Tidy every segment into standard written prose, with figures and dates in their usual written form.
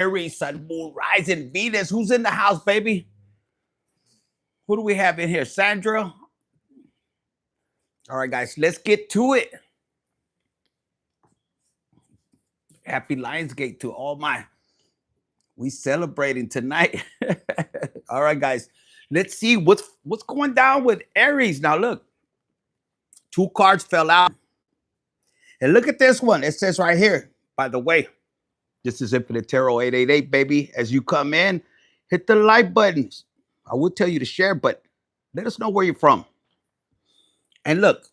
Aries, Sun, Moon, Rising, Venus. Who's in the house, baby? Who do we have in here? Sandra. All right, guys, let's get to it. Happy Lionsgate to all my. We celebrating tonight. All right, guys, let's see what's going down with Aries. Now, look, 2 cards fell out. And look at this one. It says right here, by the way, this is Infinite Tarot 888, baby. As you come in, hit the like button. I would tell you to share, but let us know where you're from. And look,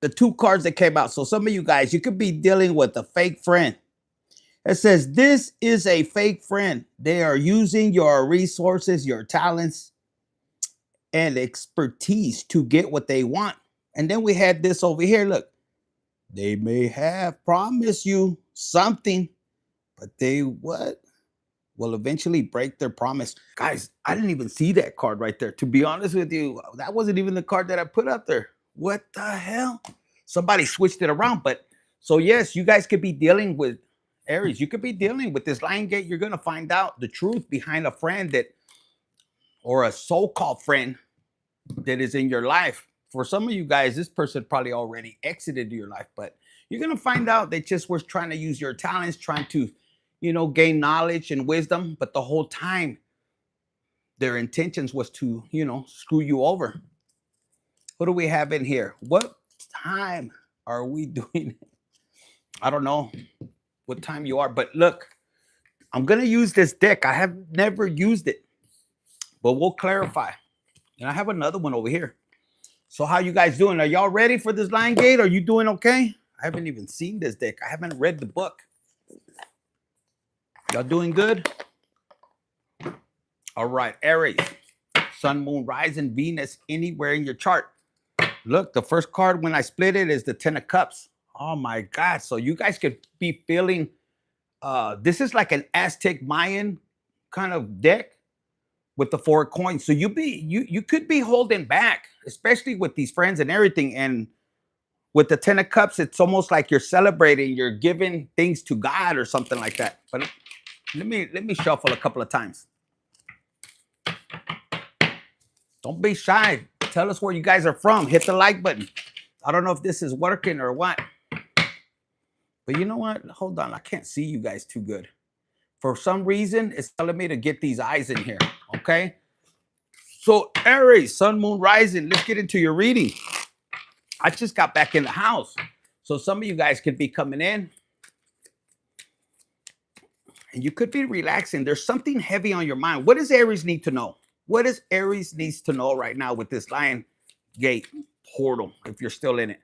the 2 cards that came out. So some of you guys, you could be dealing with a fake friend. It says, this is a fake friend. They are using your resources, your talents, and expertise to get what they want. And then we had this over here. Look, they may have promised you something, but they what? Will eventually break their promise. Guys, I didn't even see that card right there. To be honest with you, that wasn't even the card that I put up there. What the hell? Somebody switched it around. But so yes, you guys could be dealing with Aries. You could be dealing with this Lion Gate. You're going to find out the truth behind a friend that, or a so-called friend that is in your life. For some of you guys, this person probably already exited your life, but you're going to find out they just was trying to use your talents, trying to, you know, gain knowledge and wisdom. But the whole time, their intentions was to, you know, screw you over. What do we have in here? What time are we doing? I don't know what time you are, but look, I'm going to use this deck. I have never used it, but we'll clarify. And I have another one over here. So how you guys doing? Are y'all ready for this Lion Gate? Are you doing okay? I haven't even seen this deck. I haven't read the book. Y'all doing good? All right, Aries, Sun, Moon, Rising, Venus, anywhere in your chart. Look, the first card when I split it is the 10 of Cups. Oh my God. So you guys could be feeling, this is like an Aztec Mayan kind of deck with the 4 coins. So you could be holding back, especially with these friends and everything. And with the 10 of Cups, it's almost like you're celebrating, you're giving things to God or something like that. But let me shuffle a couple of times. Don't be shy. Tell us where you guys are from. Hit the like button. I don't know if this is working or what. But you know what? Hold on. I can't see you guys too good. For some reason, it's telling me to get these eyes in here. Okay? So Aries, Sun, Moon, Rising. Let's get into your reading. I just got back in the house. So some of you guys could be coming in. And you could be relaxing. There's something heavy on your mind. What does Aries need to know? What does Aries needs to know right now with this Lion Gate portal, if you're still in it?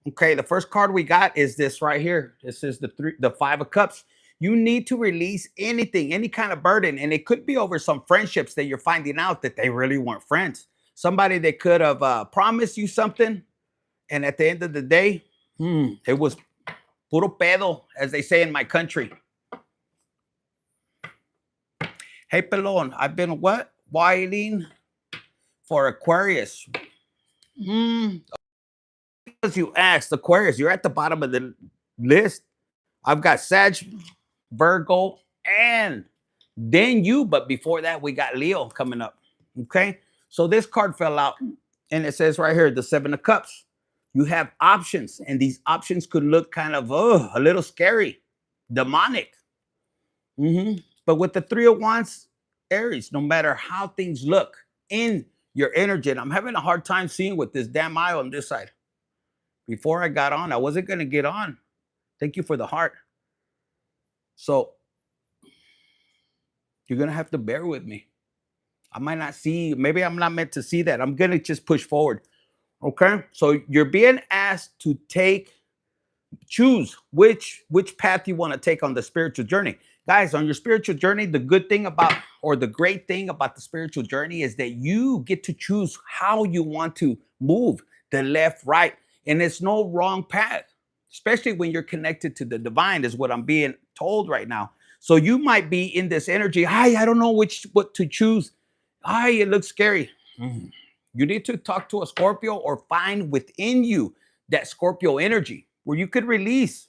Okay, the first card we got is this right here. This is the 5 of Cups. You need to release anything, any kind of burden. And it could be over some friendships that you're finding out that they really weren't friends. Somebody that could have promised you something. And at the end of the day, it was puro pedo, as they say in my country. Hey, Pelon, I've been what? Waiting for Aquarius. As you asked, Aquarius, you're at the bottom of the list. I've got Sag, Virgo, and then you. But before that, we got Leo coming up. Okay, so this card fell out, and it says right here, the 7 of Cups. You have options, and these options could look kind of a little scary, demonic. But with the 3 of Wands, Aries, no matter how things look in your energy, and I'm having a hard time seeing with this damn eye on this side. Before I got on, I wasn't going to get on. Thank you for the heart. So you're going to have to bear with me. I might not see, maybe I'm not meant to see that. I'm going to just push forward. Okay? So you're being asked to choose which path you want to take on the spiritual journey. Guys, on your spiritual journey, the good thing about, or the great thing about the spiritual journey is that you get to choose how you want to move, the left, right. And it's no wrong path, especially when you're connected to the divine, is what I'm being told right now. So you might be in this energy. I don't know what to choose. It looks scary. You need to talk to a Scorpio or find within you that Scorpio energy where you could release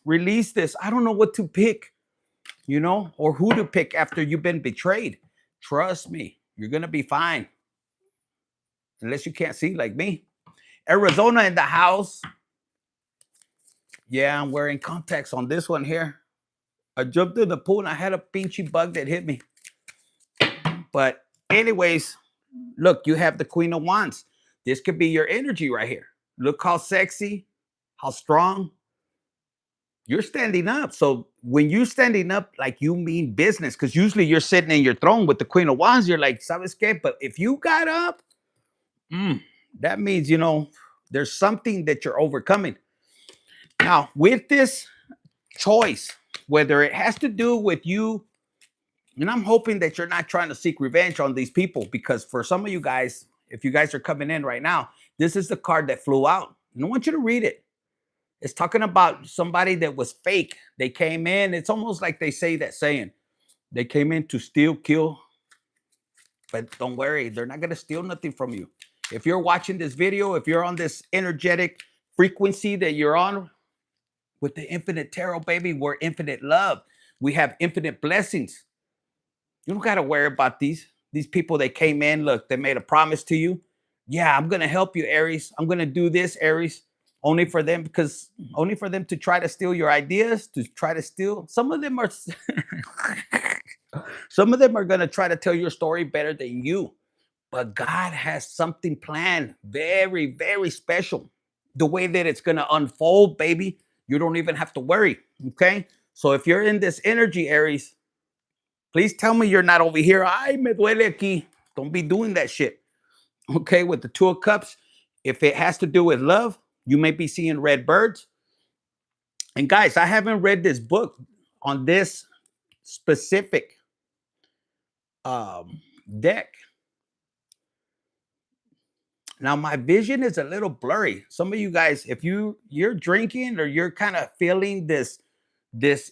this. I don't know what to pick. you know, or who to pick after you've been betrayed. Trust me, you're going to be fine. Unless you can't see like me. Arizona in the house. Yeah, I'm wearing contacts on this one here. I jumped in the pool and I had a pinchy bug that hit me. But anyways, look, you have the Queen of Wands. This could be your energy right here. Look how sexy, how strong. You're standing up. So when you're standing up, like you mean business, because usually you're sitting in your throne with the Queen of Wands, you're like, ¿sabes qué? But if you got up, that means, you know, there's something that you're overcoming. Now, with this choice, whether it has to do with you, and I'm hoping that you're not trying to seek revenge on these people, because for some of you guys, if you guys are coming in right now, this is the card that flew out. And I want you to read it. It's talking about somebody that was fake. They came in. It's almost like they say that saying. They came in to steal, kill. But don't worry, they're not going to steal nothing from you. If you're watching this video, if you're on this energetic frequency that you're on with the infinite tarot, baby, we're infinite love. We have infinite blessings. You don't got to worry about these people that came in. Look, they made a promise to you. Yeah, I'm going to help you, Aries. I'm going to do this, Aries. Only for them to try to steal your ideas, to try to steal. Some of them are some of them are going to try to tell your story better than you. But God has something planned, very, very special. The way that it's going to unfold, baby, you don't even have to worry. Okay. So if you're in this energy, Aries, please tell me you're not over here. Ay, me duele aquí. Don't be doing that shit. Okay. With the Two of Cups, if it has to do with love, you may be seeing red birds. And guys, I haven't read this book on this specific deck. Now my vision is a little blurry. Some of you guys, if you're drinking or you're kind of feeling this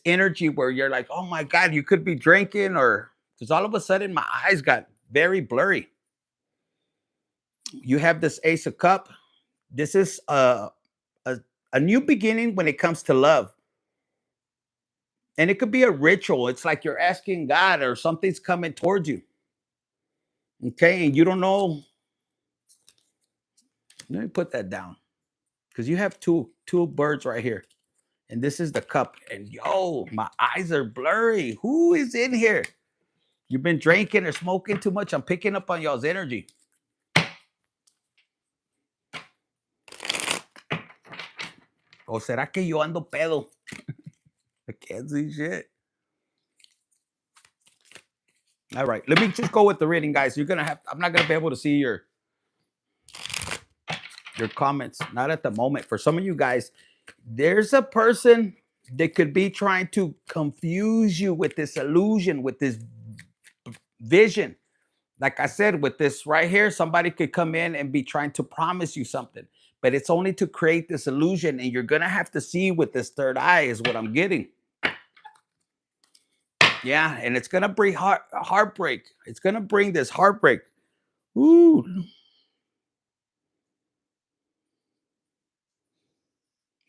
energy where you're like, oh my God, you could be drinking, or because all of a sudden my eyes got very blurry. You have this Ace of Cup. This is a new beginning when it comes to love. And it could be a ritual. It's like you're asking God or something's coming towards you. Okay, and you don't know. Let me put that down. Because you have two birds right here. And this is the cup. And yo, my eyes are blurry. Who is in here? You've been drinking or smoking too much. I'm picking up on y'all's energy. O será que yo ando pedo? I can't see shit. All right, let me just go with the reading, guys. I'm not gonna be able to see your comments. Not at the moment. For some of you guys, there's a person that could be trying to confuse you with this illusion, with this vision. Like I said, with this right here, somebody could come in and be trying to promise you something, but it's only to create this illusion, and you're gonna have to see with this third eye is what I'm getting. Yeah, and it's gonna bring heartbreak. It's gonna bring this heartbreak. Ooh.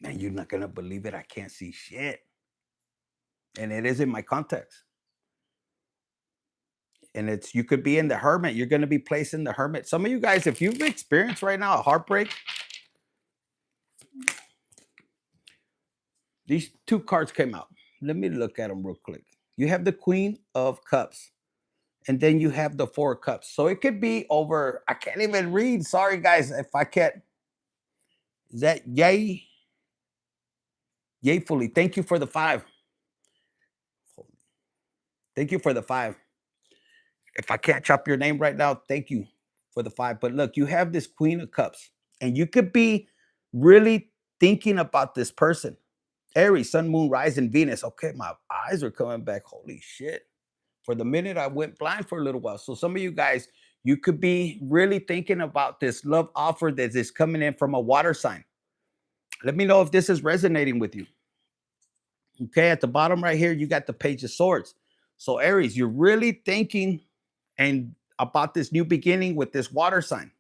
Man, you're not gonna believe it. I can't see shit. And it is in my context. And it's, you could be in the Hermit. You're gonna be placed in the Hermit. Some of you guys, if you've experienced right now a heartbreak, these two cards came out. Let me look at them real quick. You have the Queen of Cups, and then you have the Four of Cups. So it could be over. I can't even read. Sorry, guys, if I can't. Is that yay? Yayfully. Thank you for the 5. Thank you for the 5. If I can't chop your name right now, thank you for the 5. But look, you have this Queen of Cups, and you could be really thinking about this person. Aries, Sun, Moon, Rising, Venus. Okay, my eyes are coming back. Holy shit. For the minute, I went blind for a little while. So some of you guys, you could be really thinking about this love offer that is coming in from a water sign. Let me know if this is resonating with you. Okay, at the bottom right here, you got the Page of Swords. So Aries, you're really thinking and about this new beginning with this water sign.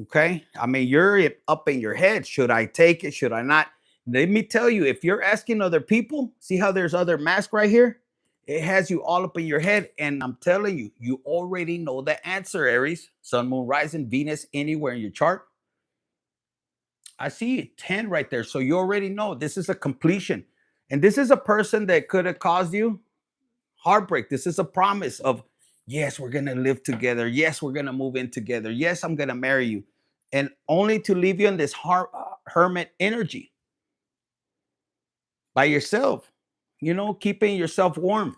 Okay, I mean, you're up in your head. Should I take it? Should I not? Let me tell you, if you're asking other people, see how there's other mask right here? It has you all up in your head. And I'm telling you, you already know the answer, Aries. Sun, moon, rising, Venus, anywhere in your chart. I see 10 right there. So you already know this is a completion. And this is a person that could have caused you heartbreak. This is a promise of, yes, we're going to live together. Yes, we're going to move in together. Yes, I'm going to marry you. And only to leave you in this hermit energy by yourself, keeping yourself warm.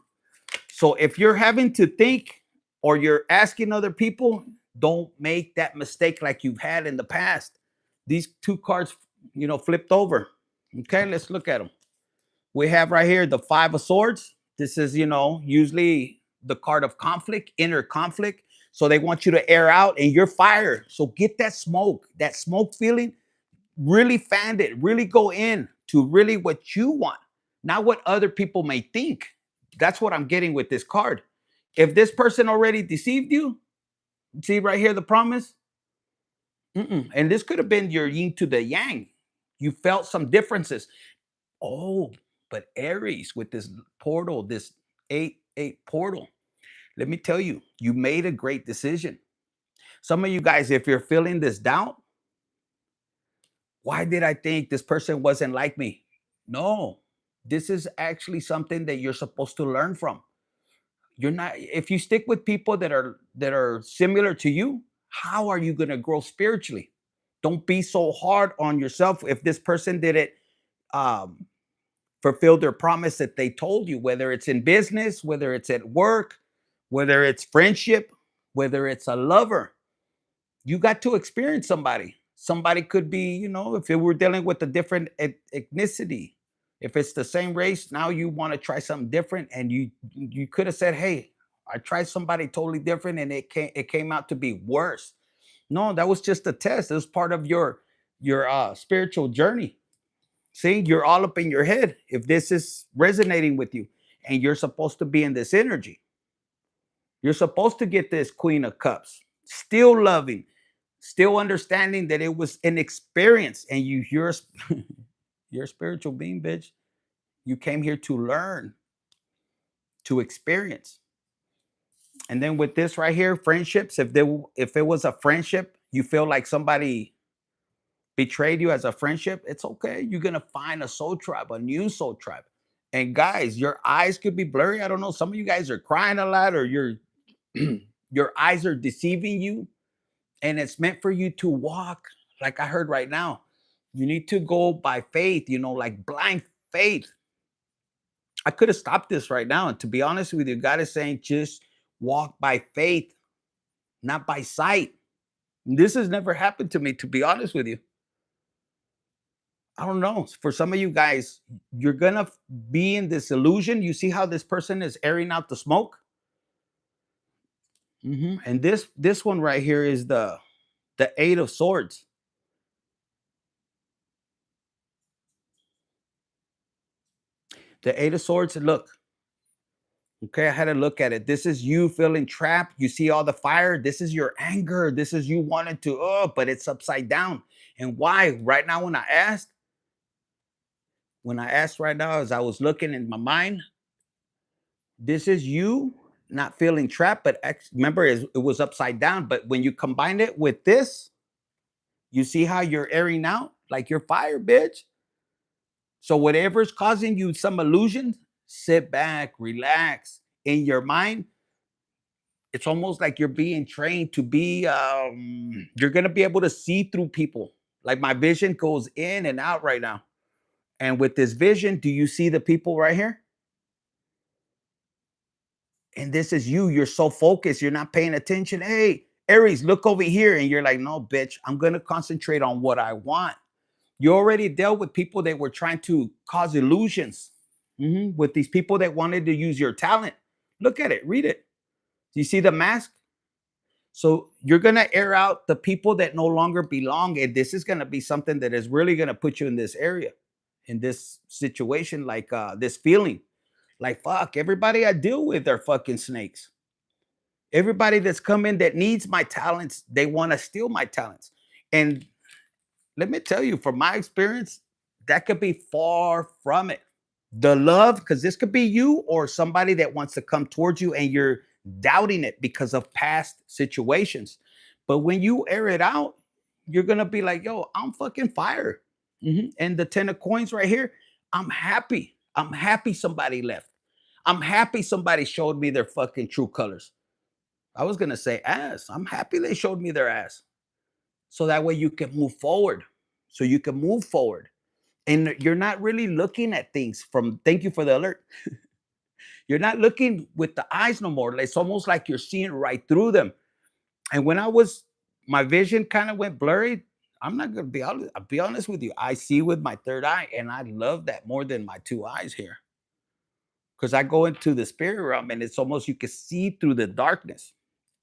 So if you're having to think or you're asking other people, don't make that mistake like you've had in the past. These two cards, flipped over. Okay, let's look at them. We have right here the Five of Swords. This is, usually the card of conflict, inner conflict. So they want you to air out and you're fire. So get that smoke feeling, really fan it, really go in to really what you want, not what other people may think. That's what I'm getting with this card. If this person already deceived you, see right here the promise. And this could have been your yin to the yang. You felt some differences. Oh, but Aries with this portal, this 8-8 portal. Let me tell you, you made a great decision. Some of you guys, if you're feeling this doubt, why did I think this person wasn't like me? No, this is actually something that you're supposed to learn from. You're not, if you stick with people that are similar to you, how are you going to grow spiritually? Don't be so hard on yourself. If this person didn't um, fulfill their promise that they told you, whether it's in business, whether it's at work, whether it's friendship, whether it's a lover, you got to experience somebody. Somebody could be, if it were dealing with a different ethnicity, if it's the same race, now you want to try something different, and you could have said, "Hey, I tried somebody totally different, and it came out to be worse." No, that was just a test. It was part of your spiritual journey. See, you're all up in your head. If this is resonating with you, and you're supposed to be in this energy, you're supposed to get this Queen of Cups, still loving, still understanding that it was an experience, and you're a spiritual being, bitch. You came here to learn, to experience. And then with this right here, friendships, if it was a friendship, you feel like somebody betrayed you as a friendship, it's okay. You're gonna find a soul tribe, a new soul tribe. And guys, your eyes could be blurry. I don't know. Some of you guys are crying a lot, or your eyes are deceiving you, and it's meant for you to walk, like I heard right now. You need to go by faith, like blind faith. I could have stopped this right now. And to be honest with you, God is saying just walk by faith, not by sight. This has never happened to me, to be honest with you. I don't know. For some of you guys, you're going to be in this illusion. You see how this person is airing out the smoke? And this one right here is the Eight of Swords. The Eight of Swords, look, okay, I had to look at it. This is you feeling trapped. You see all the fire. This is your anger. This is you wanting to, but it's upside down. And why? Right now, when I asked right now, as I was looking in my mind, this is you not feeling trapped, but remember, it was upside down. But when you combine it with this, you see how you're airing out like you're fire, bitch. So whatever's causing you some illusions, sit back, relax. In your mind, it's almost like you're being trained to be you're going to be able to see through people. Like my vision goes in and out right now. And with this vision, do you see the people right here? And this is you. You're so focused, you're not paying attention. Hey, Aries, look over here. And you're like, no, bitch, I'm going to concentrate on what I want. You already dealt with people that were trying to cause illusions, with these people that wanted to use your talent. Look at it, read it. Do you see the mask? So you're going to air out the people that no longer belong. And this is going to be something that is really going to put you in this area, in this situation, like this feeling. Like, fuck, everybody I deal with are fucking snakes. Everybody that's coming that needs my talents, they want to steal my talents. And let me tell you, from my experience, that could be far from it. The love, because this could be you or somebody that wants to come towards you and you're doubting it because of past situations. But when you air it out, you're gonna be like, yo, I'm fucking fire. And the 10 of coins right here, I'm happy. I'm happy somebody left. I'm happy somebody showed me their fucking true colors. I was gonna say ass. I'm happy they showed me their ass. So that way you can move forward. So you can move forward. And you're not really looking at things from, thank you for the alert. You're not looking with the eyes no more. It's almost like you're seeing right through them. And when I was, my vision kind of went blurry. I'm not gonna be honest. I'll be honest with you. I see with my third eye, and I love that more than my two eyes here. Because I go into the spirit realm and it's almost you can see through the darkness.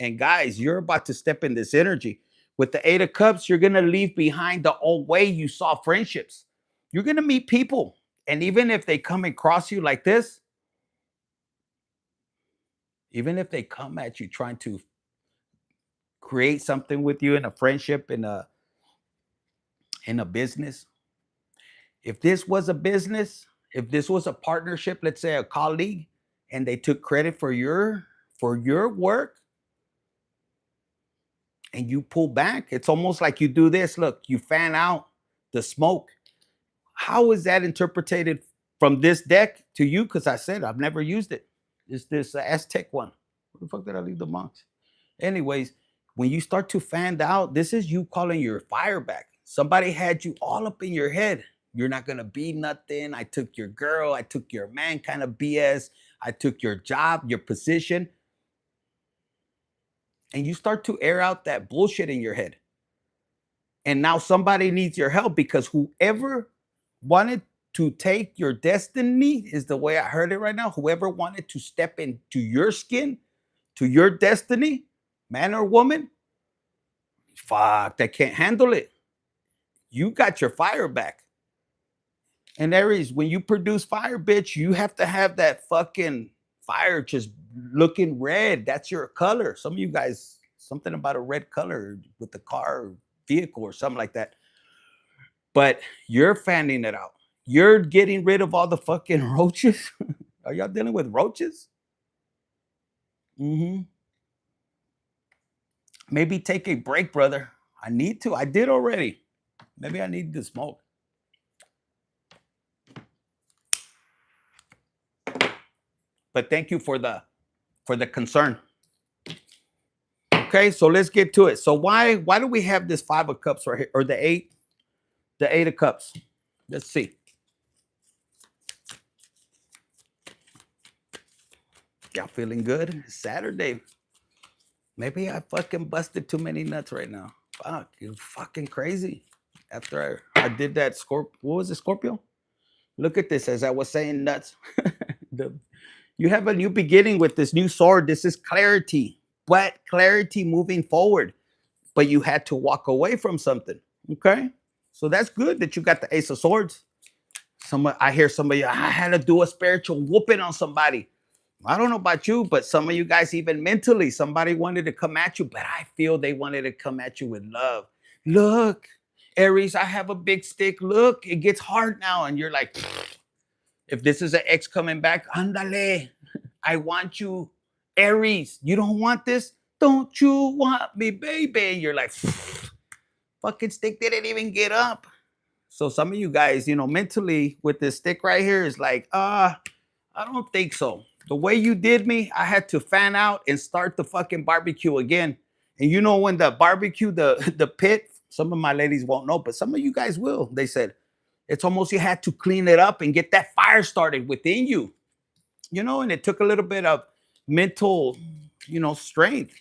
And guys, you're about to step in this energy. With the 8 of cups, you're gonna leave behind the old way you saw friendships. You're gonna meet people. And even if they come across you like this, even if they come at you trying to create something with you in a friendship, in a business, if this was a business, if this was a partnership, let's say a colleague, and they took credit for your work and you pull back, it's almost like you do this. Look, you fan out the smoke. How is that interpreted from this deck to you? Because I said I've never used it. It's this Aztec one. Where the fuck did I leave the monks? Anyways, when you start to fan out, this is you calling your fire back. Somebody had you all up in your head. You're not gonna be nothing. I took your girl, I took your man kind of BS. I took your job, your position. And you start to air out that bullshit in your head. And now somebody needs your help because whoever wanted to take your destiny is the way I heard it right now. Whoever wanted to step into your skin, to your destiny, man or woman, fuck, they can't handle it. You got your fire back. And Aries, when you produce fire, bitch, you have to have that fucking fire just looking red. That's your color. Some of you guys, something about a red color with the car, vehicle, or something like that. But you're fanning it out. You're getting rid of all the fucking roaches. Are y'all dealing with roaches? Mm-hmm. Maybe take a break, brother. I need to. I did already. Maybe I need to smoke. But thank you for the concern. Okay, so let's get to it. So why do we have this 5 of cups right here, or the 8 of cups? Let's see. Y'all feeling good? It's Saturday. Maybe I fucking busted too many nuts right now. Fuck, you fucking crazy. After I did that what was it, Scorpio? Look at this, as I was saying, nuts. You have a new beginning with this new sword. This is clarity, but clarity moving forward. But you had to walk away from something. Okay, so that's good that you got the Ace of Swords. I hear somebody, I had to do a spiritual whooping on somebody. I don't know about you, but some of you guys, even mentally, somebody wanted to come at you, but I feel they wanted to come at you with love. Look, Aries, I have a big stick. Look, it gets hard now. And you're like, if this is an ex coming back, andale, I want you, Aries. You don't want this? Don't you want me, baby? And you're like, fucking stick didn't even get up. So some of you guys, mentally with this stick right here is like, I don't think so. The way you did me, I had to fan out and start the fucking barbecue again. And when the barbecue, the pit, some of my ladies won't know, but some of you guys will. They said, it's almost you had to clean it up and get that fire started within you. And it took a little bit of mental, strength,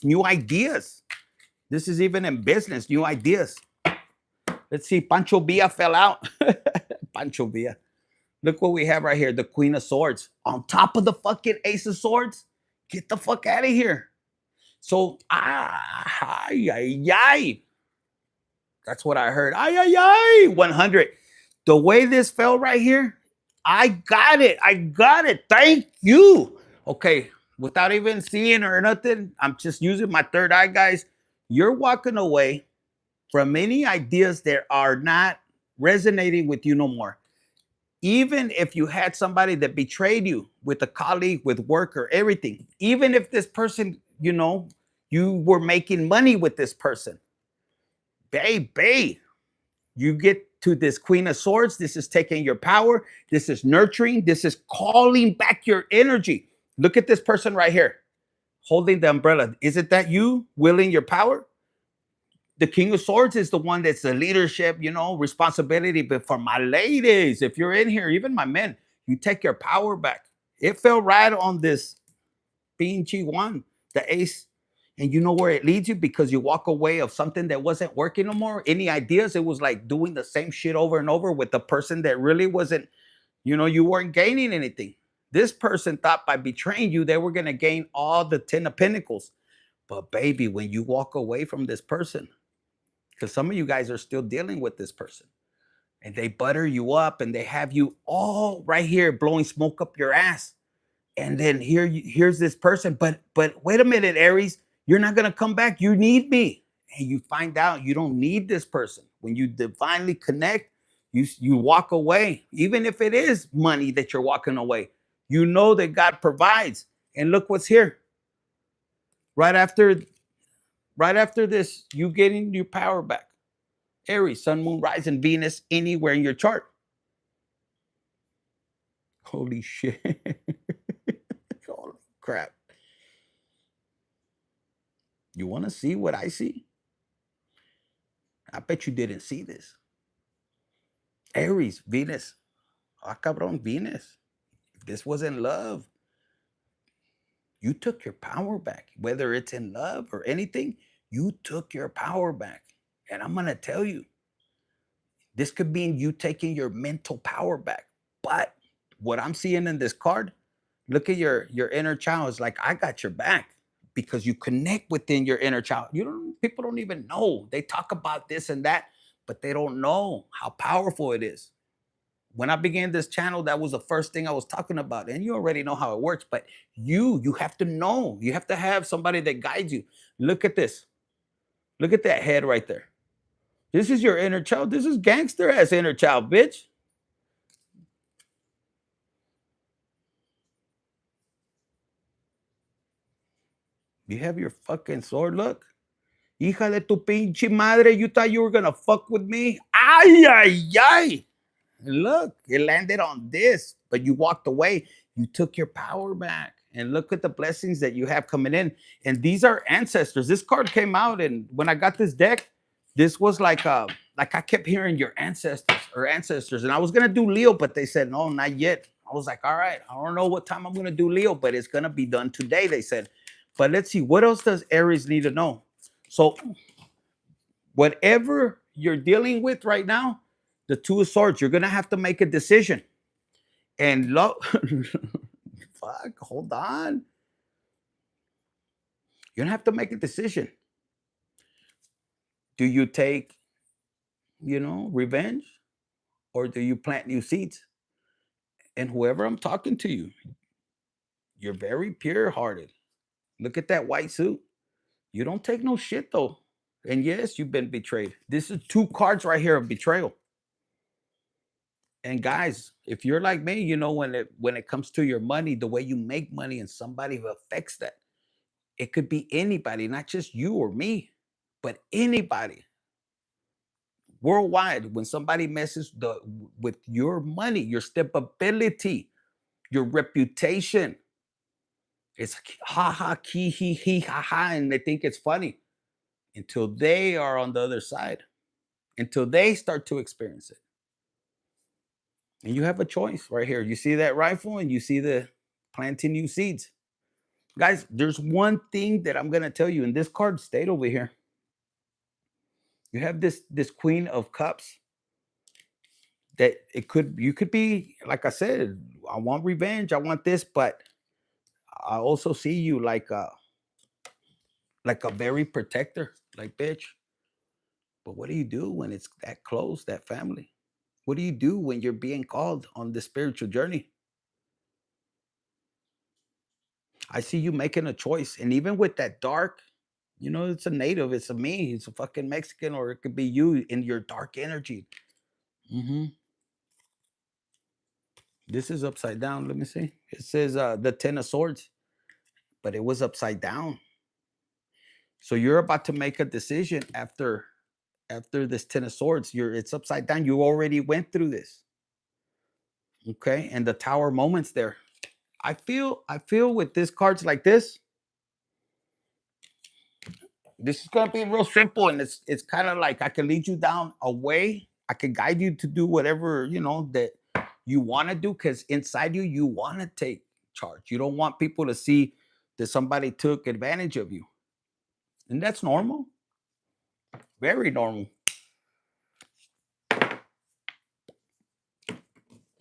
new ideas. This is even in business, new ideas. Let's see, Pancho Villa fell out. Pancho Villa. Look what we have right here, the Queen of Swords. On top of the fucking Ace of Swords. Get the fuck out of here. So, ay, ay, ay. That's what I heard. Ay, ay, ay. 100. The way this fell right here, I got it. I got it. Thank you. Okay, without even seeing or nothing, I'm just using my third eye, guys. You're walking away from many ideas that are not resonating with you no more. Even if you had somebody that betrayed you with a colleague, with work or everything, even if this person, you were making money with this person, babe, you get to this Queen of Swords. This is taking your power. This is nurturing. This is calling back your energy. Look at this person right here holding the umbrella. Isn't that you willing your power? The King of Swords is the one that's the leadership, responsibility. But for my ladies, if you're in here, even my men, you take your power back. It fell right on this pinche one, the ace. And you know where it leads you, because you walk away of something that wasn't working no more. Any ideas? It was like doing the same shit over and over with the person that really wasn't, you weren't gaining anything. This person thought by betraying you, they were going to gain all the 10 of pentacles. But baby, when you walk away from this person, because some of you guys are still dealing with this person, and they butter you up and they have you all right here blowing smoke up your ass. And then here's this person. But wait a minute, Aries, you're not going to come back. You need me. And you find out you don't need this person. When you divinely connect, you walk away. Even if it is money that you're walking away, you know that God provides. And look what's here. Right after this, you getting your power back. Aries, sun, moon, rising, Venus, anywhere in your chart. Holy shit. Holy crap. You want to see what I see? I bet you didn't see this. Aries, Venus. Ah, cabrón, Venus. If this wasn't love, you took your power back. Whether it's in love or anything, you took your power back. And I'm going to tell you, this could mean you taking your mental power back. But what I'm seeing in this card, look at your inner child. It's like, I got your back, because you connect within your inner child. People don't even know. They talk about this and that, but they don't know how powerful it is. When I began this channel, that was the first thing I was talking about. And you already know how it works, but you have to know. You have to have somebody that guides you. Look at this. Look at that head right there. This is your inner child. This is gangster ass inner child, bitch. You have your fucking sword. Look. Hija de tu pinche madre, you thought you were gonna fuck with me? Ay, ay, ay. Look, it landed on this, but you walked away. You took your power back. And look at the blessings that you have coming in. And these are ancestors. This card came out, and when I got this deck, this was like I kept hearing your ancestors. And I was gonna do Leo, but they said no, not yet. I was like, all right, I don't know what time I'm gonna do Leo, but it's gonna be done today, they said. But let's see, what else does Aries need to know? So whatever you're dealing with right now, the Two of Swords, you're going to have to make a decision. And fuck, hold on. You're going to have to make a decision. Do you take, revenge, or do you plant new seeds? And whoever I'm talking to you, you're very pure-hearted. Look at that white suit. You don't take no shit, though. And yes, you've been betrayed. This is 2 cards right here of betrayal. And guys, if you're like me, when it comes to your money, the way you make money, and somebody who affects that, it could be anybody, not just you or me, but anybody worldwide. When somebody messes with your money, your stability, your reputation, it's ha ha, ki he he ha ha, and they think it's funny until they are on the other side, until they start to experience it. And you have a choice right here. You see that rifle, and you see the planting new seeds. Guys, there's one thing that I'm going to tell you, and this card stayed over here. You have this Queen of Cups, that you could be, like I said, I want revenge, I want this, but I also see you like a very protector, like, bitch. But what do you do when it's that close, that family? What do you do when you're being called on the spiritual journey? I see you making a choice. And even with that dark, it's a native, it's a me, it's a fucking Mexican, or it could be you in your dark energy. Hmm. This is upside down. Let me see. It says the Ten of Swords, but it was upside down. So you're about to make a decision after this Ten of Swords. It's upside down. You already went through this. Okay. And the Tower moments there. I feel with this cards like this is gonna be real simple, and it's kind of like I can lead you down a way. I can guide you to do whatever that you want to do, because inside you want to take charge. You don't want people to see that somebody took advantage of you, and that's normal, very normal.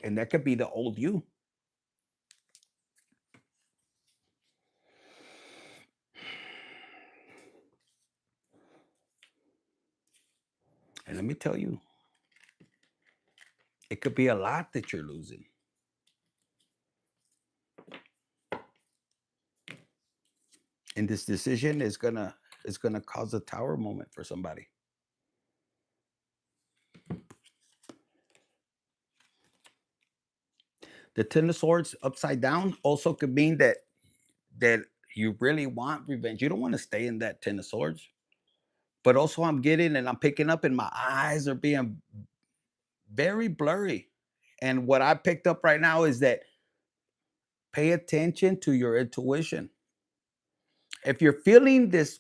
And that could be the old you. And let me tell you, it could be a lot that you're losing. And this decision is gonna cause a tower moment for somebody. The Ten of Swords upside down also could mean that you really want revenge. You don't want to stay in that Ten of Swords. But also I'm getting and I'm picking up, and my eyes are being very blurry. And what I picked up right now is that pay attention to your intuition. If you're feeling this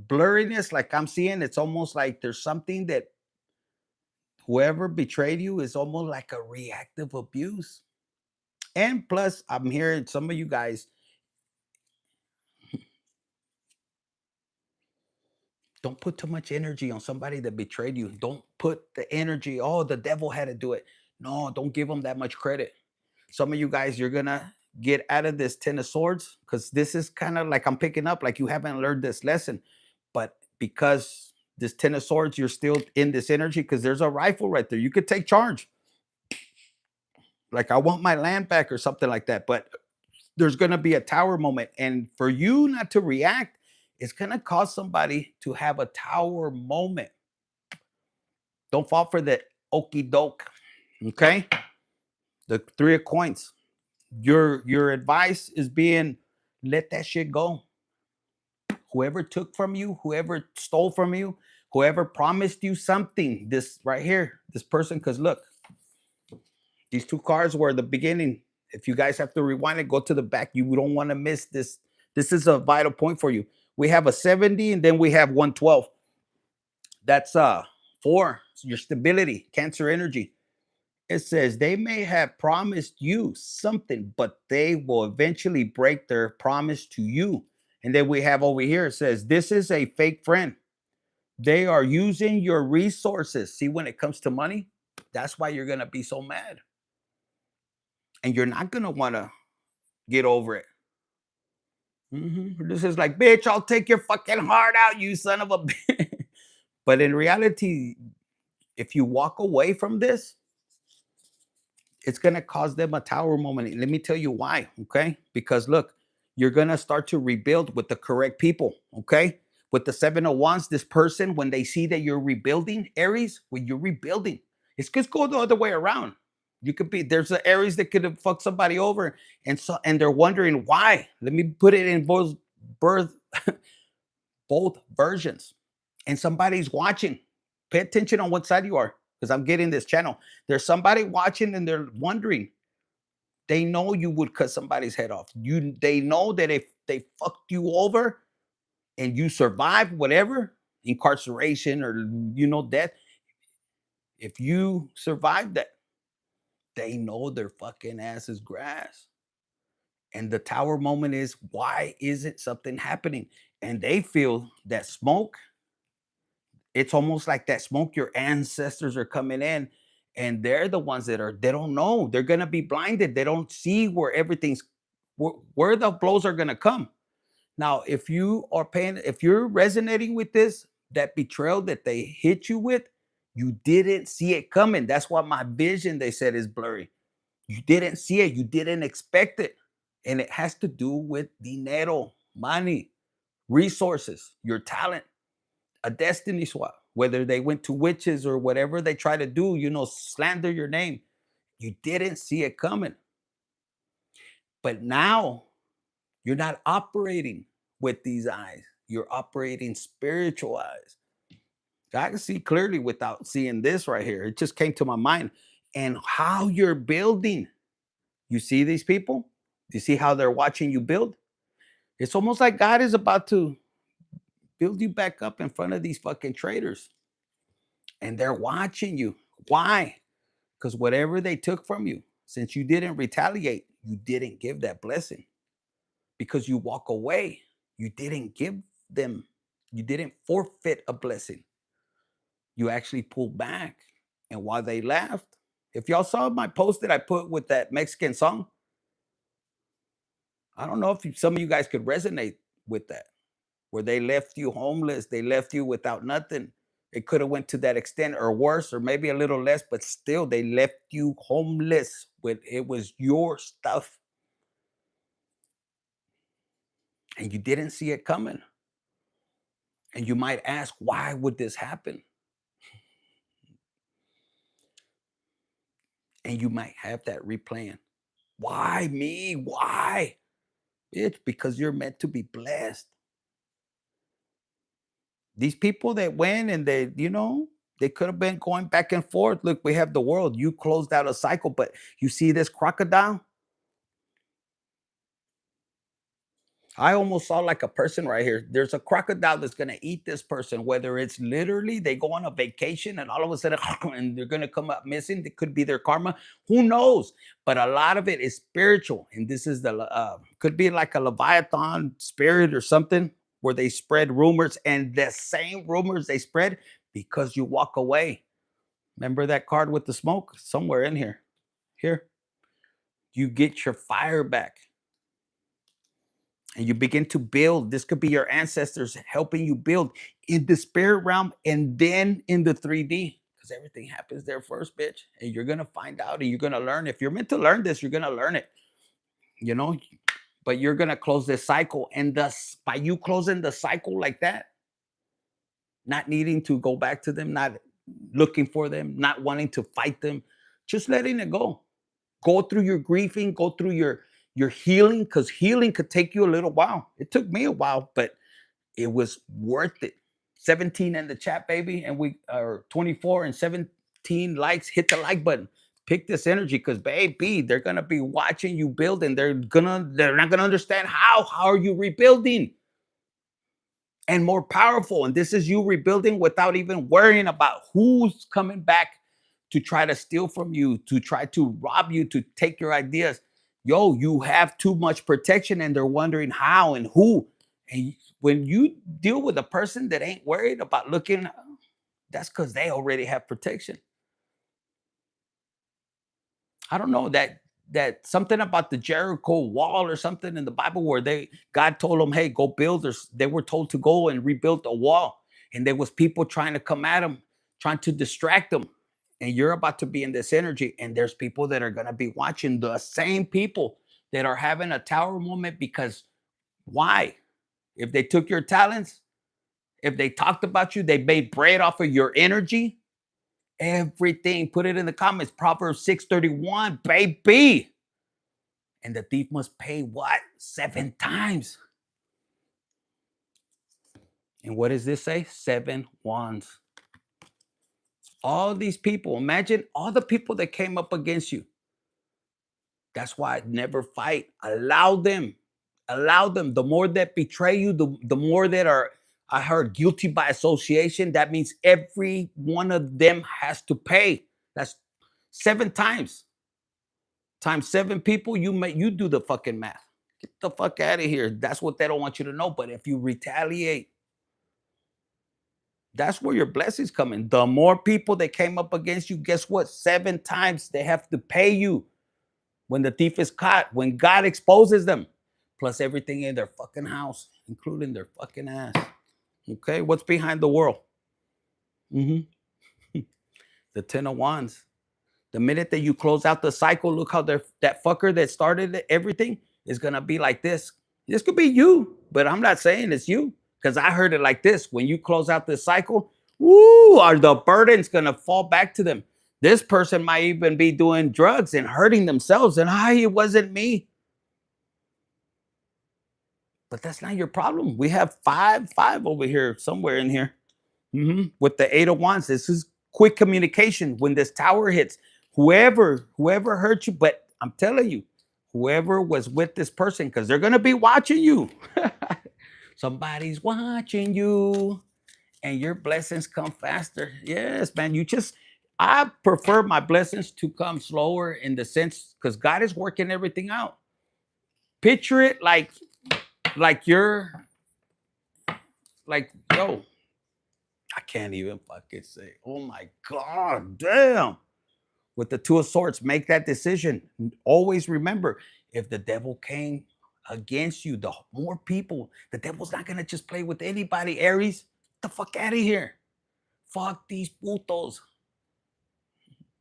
blurriness like I'm seeing, it's almost like there's something that whoever betrayed you is almost like a reactive abuse. And plus, I'm hearing some of you guys don't put too much energy on somebody that betrayed you. Don't put the energy, oh, the devil had to do it. No, don't give them that much credit. Some of you guys, you're gonna get out of this Ten of Swords, because this is kind of like I'm picking up, like you haven't learned this lesson. But because this Ten of Swords, you're still in this energy, because there's a rifle right there. You could take charge. Like, I want my land back or something like that. But there's gonna be a tower moment. And for you not to react, it's gonna cause somebody to have a tower moment. Don't fall for the okey doke. Okay. The Three of Coins. Your advice is being, let that shit go. Whoever took from you, whoever stole from you, whoever promised you something, this right here, this person, because look, these two cards were the beginning. If you guys have to rewind it, go to the back. You don't want to miss this. This is a vital point for you. We have a 70 and then we have 112. That's four, your stability, Cancer energy. It says they may have promised you something, but they will eventually break their promise to you. And then we have over here, it says, this is a fake friend. They are using your resources. See, when it comes to money, that's why you're going to be so mad. And you're not going to want to get over it. This is like, bitch, I'll take your fucking heart out, you son of a bitch. But in reality, if you walk away from this, it's going to cause them a tower moment. Let me tell you why, okay? Because look, you're going to start to rebuild with the correct people, okay? With the Seven of Wands, this person, when they see that you're rebuilding, Aries, when you're rebuilding, it's just go the other way around. You could be, there's an Aries that could have fucked somebody over, and they're wondering why. Let me put it in both both versions. And somebody's watching. Pay attention on what side you are, because I'm getting this channel. There's somebody watching and they're wondering. They know you would cut somebody's head off. They know that if they fucked you over and you survive whatever, incarceration or death, if you survive that, they know their fucking ass is grass. And the tower moment is, why isn't something happening? And they feel that smoke, it's almost like that smoke, your ancestors are coming in, and they're the ones they don't know. They're gonna be blinded. They don't see where everything's where the blows are gonna come. Now, if you're resonating with this, that betrayal that they hit you with, you didn't see it coming. That's why my vision, they said, is blurry. You didn't see it, you didn't expect it. And it has to do with dinero, money, resources, your talent, a destiny swap. whether they went to witches or whatever they try to do, slander your name. You didn't see it coming. But now you're not operating with these eyes. You're operating spiritual eyes. I can see clearly without seeing this right here. It just came to my mind. And how you're building. You see these people? Do you see how they're watching you build? It's almost like God is about to build you back up in front of these fucking traitors. And they're watching you. Why? Because whatever they took from you, since you didn't retaliate, you didn't give that blessing. Because you walk away, you didn't give them, you didn't forfeit a blessing. You actually pulled back. And while they laughed, if y'all saw my post that I put with that Mexican song, I don't know if some of you guys could resonate with that, where they left you homeless, they left you without nothing. It could have went to that extent or worse, or maybe a little less, but still they left you homeless with it was your stuff. And you didn't see it coming. And you might ask, why would this happen? And you might have that replaying. Why me? Why? It's because you're meant to be blessed. These people that went and they could have been going back and forth. Look, we have the world. You closed out a cycle, but you see this crocodile? I almost saw like a person right here. There's a crocodile that's going to eat this person, whether it's literally they go on a vacation and all of a sudden and they're going to come up missing. It could be their karma. Who knows? But a lot of it is spiritual. And this is could be like a Leviathan spirit or something where they spread rumors, and the same rumors they spread because you walk away. Remember that card with the smoke? Somewhere in here. Here. You get your fire back. And you begin to build. This could be your ancestors helping you build in the spirit realm and then in the 3D, because everything happens there first, bitch. And you're going to find out and you're going to learn. If you're meant to learn this, you're going to learn it, you know, but you're going to close this cycle. And thus, by you closing the cycle like that, not needing to go back to them, not looking for them, not wanting to fight them, just letting it go. Go through your grieving, go through your healing, because healing could take you a little while. It took me a while, but it was worth it. 17 in the chat, baby, and we are 24 and 17 likes. Hit the like button. Pick this energy, because baby, they're gonna be watching you build, and they're not gonna understand how are you rebuilding and more powerful. And this is you rebuilding without even worrying about who's coming back to try to steal from you, to try to rob you, to take your ideas. Yo, you have too much protection, and they're wondering how and who. And when you deal with a person that ain't worried about looking, that's because they already have protection. I don't know that something about the Jericho wall or something in the Bible where God told them, hey, go build. They were told to go and rebuild a wall, and there was people trying to come at them, trying to distract them. And you're about to be in this energy, and there's people that are going to be watching, the same people that are having a tower moment. Because why? If they took your talents, if they talked about you, they made bread off of your energy, everything. Put it in the comments. Proverbs 6:31, baby. And the thief must pay what? 7 times. And what does this say? 7 wands. All these people, imagine all the people that came up against you. That's why I never fight. Allow them. Allow them. The more that betray you, the more that are, I heard, guilty by association. That means every one of them has to pay. That's 7 times. Times 7 people, you do the fucking math. Get the fuck out of here. That's what they don't want you to know. But if you retaliate, that's where your blessings come in. The more people that came up against you, guess what? 7 times they have to pay you when the thief is caught, when God exposes them, plus everything in their fucking house, including their fucking ass. Okay, what's behind the world? The 10 of Wands. The minute that you close out the cycle, look how that fucker that started everything is gonna be like this. This could be you, but I'm not saying it's you, because I heard it like this. When you close out this cycle, Woo, are the burdens gonna fall back to them? This person might even be doing drugs and hurting themselves, and it wasn't me. But that's not your problem. We have five over here, somewhere in here. With the Eight of Wands, this is quick communication. When this tower hits, whoever hurt you, but I'm telling you, whoever was with this person, because they're gonna be watching you. Somebody's watching you, and your blessings come faster. Yes, man. I prefer my blessings to come slower in the sense because God is working everything out. Picture it like you're like, yo, I can't even fucking say. Oh my God, damn. With the Two of Swords, make that decision. Always remember, if the devil came against you, the more people, the devil's not gonna just play with anybody, Aries. Get the fuck out of here. Fuck these putos.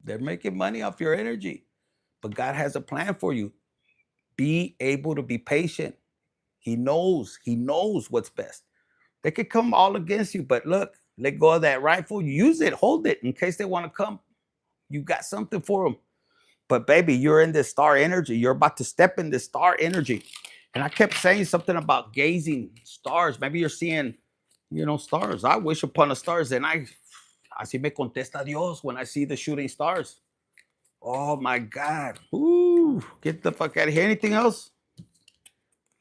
They're making money off your energy. But God has a plan for you. Be able to be patient. He knows what's best. They could come all against you, but look, let go of that rifle. Use it, hold it in case they want to come. You got something for them. But baby, you're in this star energy. You're about to step in this star energy. And I kept saying something about gazing stars. Maybe you're seeing, stars. I wish upon the stars, and así me contesta Dios when I see the shooting stars. Oh my God. Ooh, get the fuck out of here. Anything else?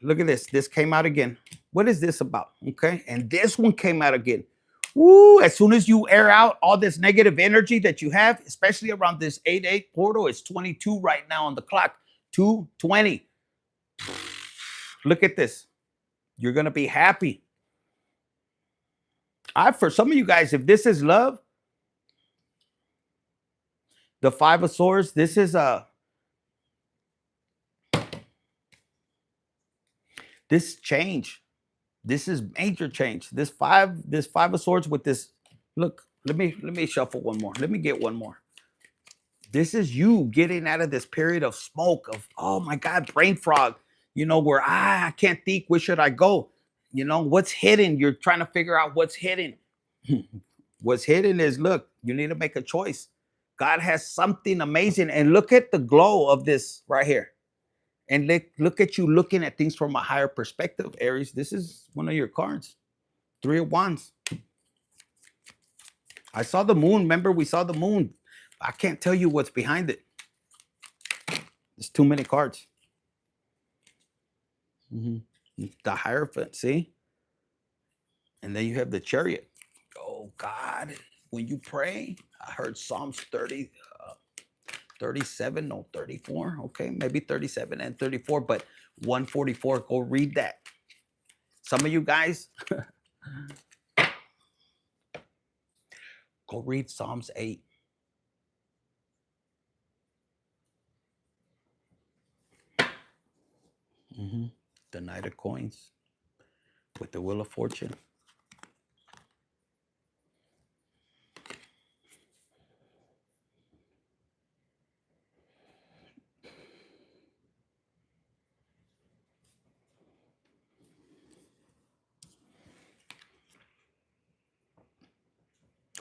Look at this. This came out again. What is this about? Okay. And this one came out again. Woo, as soon as you air out all this negative energy that you have, especially around this 8-8 portal, it's 22 right now on the clock. 2:20. Look at this. You're going to be happy. For some of you guys, if this is love, the Five of Swords, this is this change. This is major change. This five of swords with this. Look, let me shuffle one more. Let me get one more. This is you getting out of this period of smoke of, oh my God, brain fog. Where I can't think. Where should I go? What's hidden? You're trying to figure out what's hidden. What's hidden is, look, you need to make a choice. God has something amazing, and look at the glow of this right here. And look at you looking at things from a higher perspective, Aries. This is one of your cards. Three of Wands. I saw the moon. Remember, we saw the moon. I can't tell you what's behind it. There's too many cards. The Hierophant, see? And then you have the Chariot. Oh, God. When you pray, I heard Psalms 37, no, 34. Okay, maybe 37 and 34, but 144. Go read that. Some of you guys, go read Psalms 8. The Knight of Coins with the Wheel of Fortune.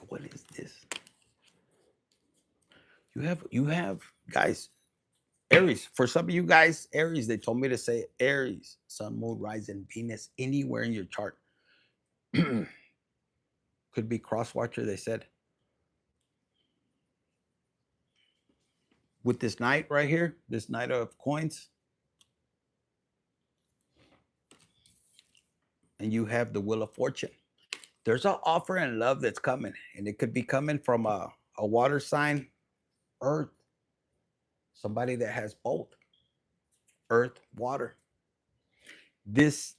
What is this? You have guys, Aries. For some of you guys, Aries, they told me to say Aries, Sun, Moon, Rising, Venus, anywhere in your chart. Could be cross-watcher, they said. With this Knight right here, this Knight of Coins. And you have the Wheel of Fortune. There's an offer in love that's coming, and it could be coming from a water sign, Earth, somebody that has both Earth, water. This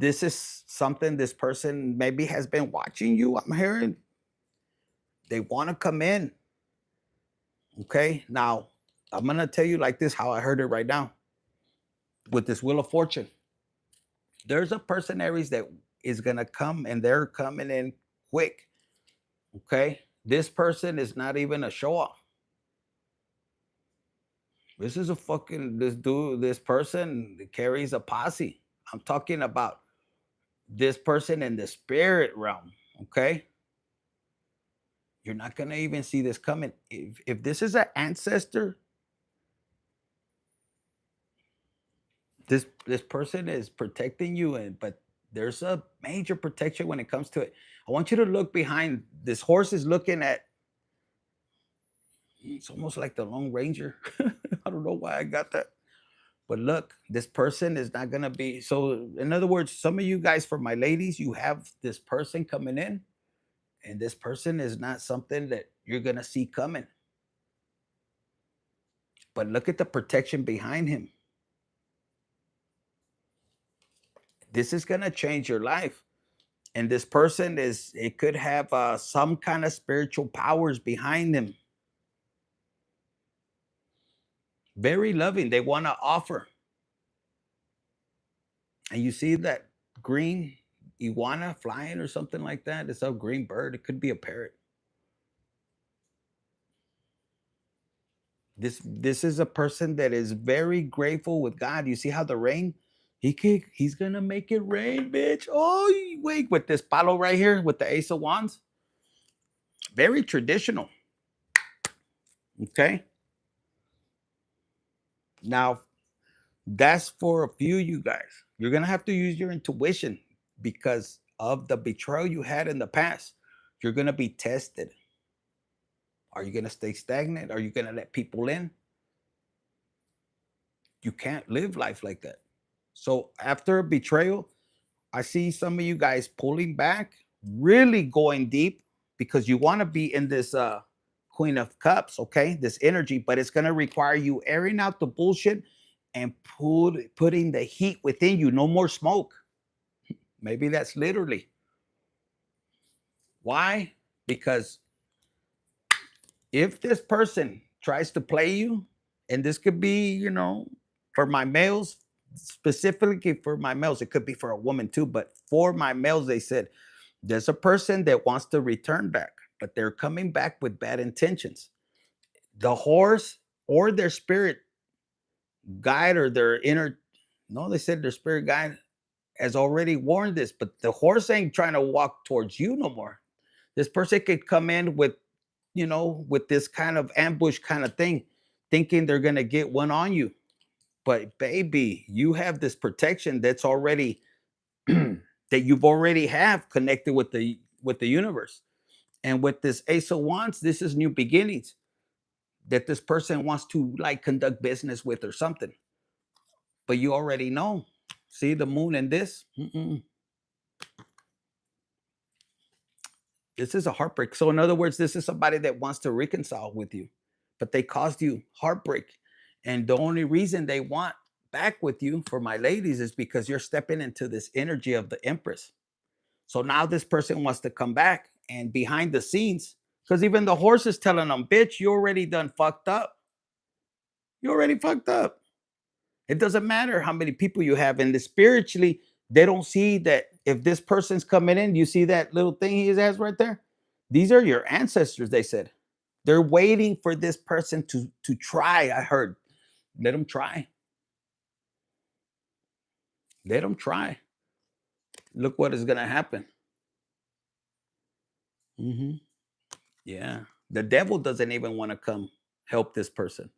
is something this person maybe has been watching you. I'm hearing they want to come in. Okay, now I'm gonna tell you like this how I heard it right now with this Wheel of Fortune. There's a person, Aries, that is gonna come, and they're coming in quick. Okay, this person is not even a show off. This is this person carries a posse. I'm talking about this person in the spirit realm. Okay, You're not gonna even see this coming. If this is an ancestor, this person is protecting you, and but there's a major protection when it comes to it. I want you to look behind. This horse is looking at. It's almost like the Lone Ranger. I don't know why I got that. But look, this person is not gonna be so. In other words, some of you guys, for my ladies, you have this person coming in, and this person is not something that you're gonna see coming. But look at the protection behind him. This is gonna change your life. And this person is, it could have some kind of spiritual powers behind them. Very loving. They want to offer. And you see that green iguana flying or something like that? It's a green bird. It could be a parrot. This is a person that is very grateful with God. You see how the rain, he's gonna make it rain, bitch. Oh, wait, with this palo right here with the Ace of Wands. Very traditional. Okay. Now, that's for a few you guys. You're gonna have to use your intuition because of the betrayal you had in the past. You're gonna be tested. Are you gonna stay stagnant? Are you gonna let people in? You can't live life like that. So after a betrayal, I see some of you guys pulling back, really going deep because you want to be in this Queen of Cups, okay? This energy, but it's gonna require you airing out the bullshit and putting the heat within you. No more smoke. Maybe that's literally. Why? Because if this person tries to play you, and this could be, for my males, specifically for my males, it could be for a woman too, but for my males, they said there's a person that wants to return back, but they're coming back with bad intentions. The horse or their spirit guide or their inner, no, they said their spirit guide has already warned this, but the horse ain't trying to walk towards you no more. This person could come in with, with this kind of ambush kind of thing, thinking they're going to get one on you. But baby, you have this protection that's already that you've already have connected with the universe. And with this Ace of Wands, this is new beginnings that this person wants to like conduct business with or something. But you already know. See the moon and this? Mm-mm. This is a heartbreak. So in other words, this is somebody that wants to reconcile with you, but they caused you heartbreak. And the only reason they want back with you, for my ladies, is because you're stepping into this energy of the Empress. So now this person wants to come back, and behind the scenes, because even the horse is telling them, bitch, you already done fucked up. You already fucked up. It doesn't matter how many people you have. And spiritually, they don't see that if this person's coming in, you see that little thing he has right there? These are your ancestors, they said. They're waiting for this person to try. I heard. Let them try. Let them try. Look what is going to happen. Mhm. Yeah. The devil doesn't even want to come help this person.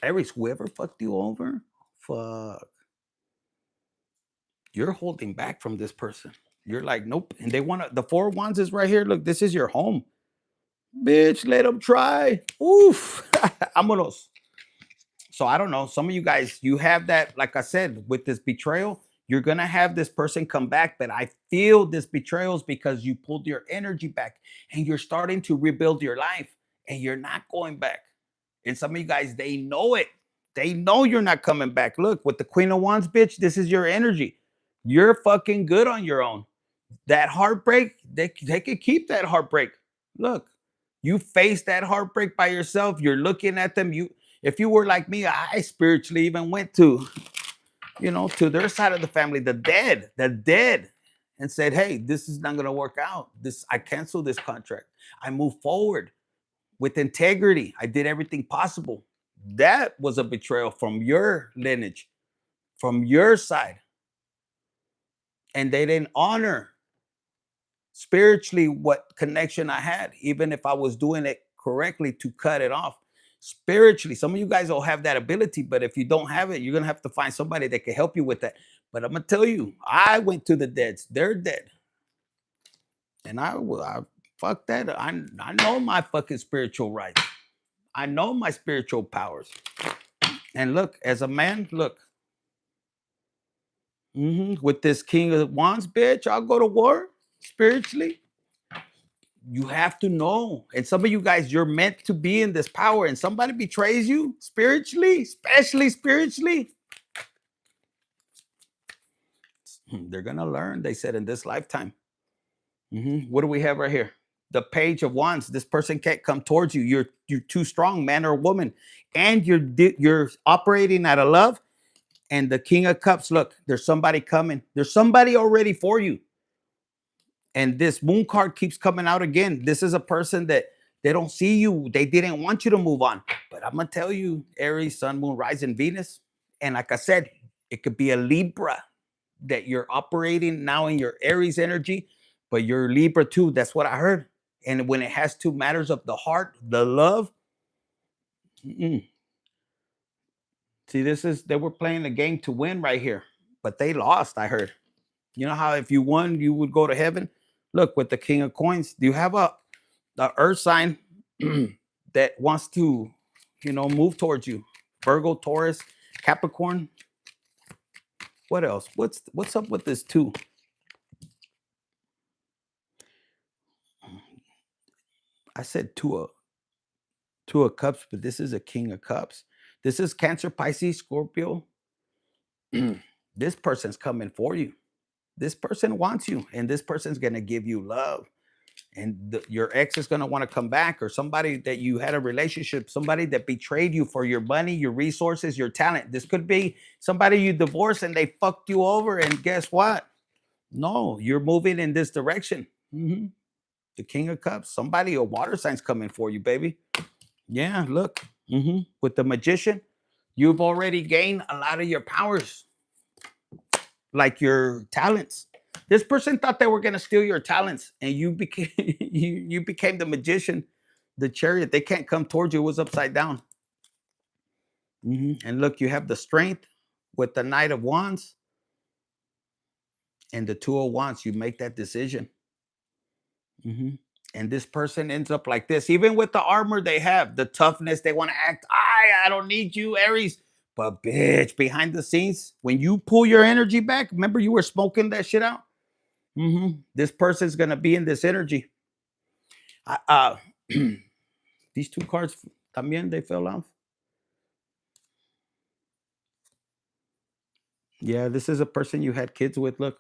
Aries, whoever fucked you over, fuck. You're holding back from this person. You're like, nope. And they want to, the Four of Wands is right here. Look, this is your home. Bitch, let them try. Oof. Vámonos. So I don't know. Some of you guys, you have that, like I said, with this betrayal, you're going to have this person come back. But I feel this betrayal is because you pulled your energy back and you're starting to rebuild your life and you're not going back. And some of you guys, they know it. They know you're not coming back. Look, with the Queen of Wands, bitch, this is your energy. You're fucking good on your own. That heartbreak, they could keep that heartbreak. Look, you face that heartbreak by yourself. You're looking at them. If you were like me, I spiritually even went to their side of the family, the dead, and said, hey, this is not gonna work out. I cancel this contract. I move forward with integrity. I did everything possible. That was a betrayal from your lineage, from your side. and they didn't honor spiritually what connection I had, even if I was doing it correctly to cut it off. Spiritually, some of you guys will have that ability, but if you don't have it, you're gonna have to find somebody that can help you with that. But I'm gonna tell you, I went to the deads, they're dead. And I fuck that. I know my fucking spiritual rights. I know my spiritual powers. And look, as a man, look, with this King of Wands, bitch, I'll go to war spiritually. You have to know. And some of you guys, you're meant to be in this power, and somebody betrays you spiritually, especially spiritually. They're going to learn, they said, in this lifetime. What do we have right here? The Page of Wands. This person can't come towards you. You're too strong, man or woman, and you're operating out of love. And the King of Cups. Look, there's somebody coming. There's somebody already for you. And this Moon card keeps coming out again. This is a person that they don't see you. They didn't want you to move on. But I'm gonna tell you, Aries, Sun, Moon, Rising, Venus, and like I said, it could be a Libra that you're operating now in your Aries energy, but you're Libra too. That's what I heard. And when it has to matters of the heart, the love. See, they were playing the game to win right here, but they lost. I heard. You know how if you won, you would go to heaven. Look, with the King of Coins, do you have a earth sign that wants to, move towards you? Virgo, Taurus, Capricorn. What else? What's up with this too? I said two of cups, but this is a King of Cups. This is Cancer, Pisces, Scorpio. This person's coming for you. This person wants you, and this person's gonna give you love. And your ex is going to want to come back, or somebody that you had a relationship, somebody that betrayed you for your money, your resources, your talent. This could be somebody you divorced and they fucked you over. And guess what? No, you're moving in this direction. The King of Cups, somebody, a water sign's coming for you, baby. Yeah, look. With the Magician, you've already gained a lot of your powers, like your talents. This person thought they were going to steal your talents, and you became you became the Magician, the Chariot. They can't come towards you. It was upside down. And look, you have the Strength with the Knight of Wands and the Two of Wands. You make that decision. And this person ends up like this, even with the armor they have, the toughness. They want to act, I don't need you, Aries. But bitch, behind the scenes, when you pull your energy back, remember you were smoking that shit out? This person's gonna be in this energy. These two cards, también, they fell off. Yeah, this is a person you had kids with. Look,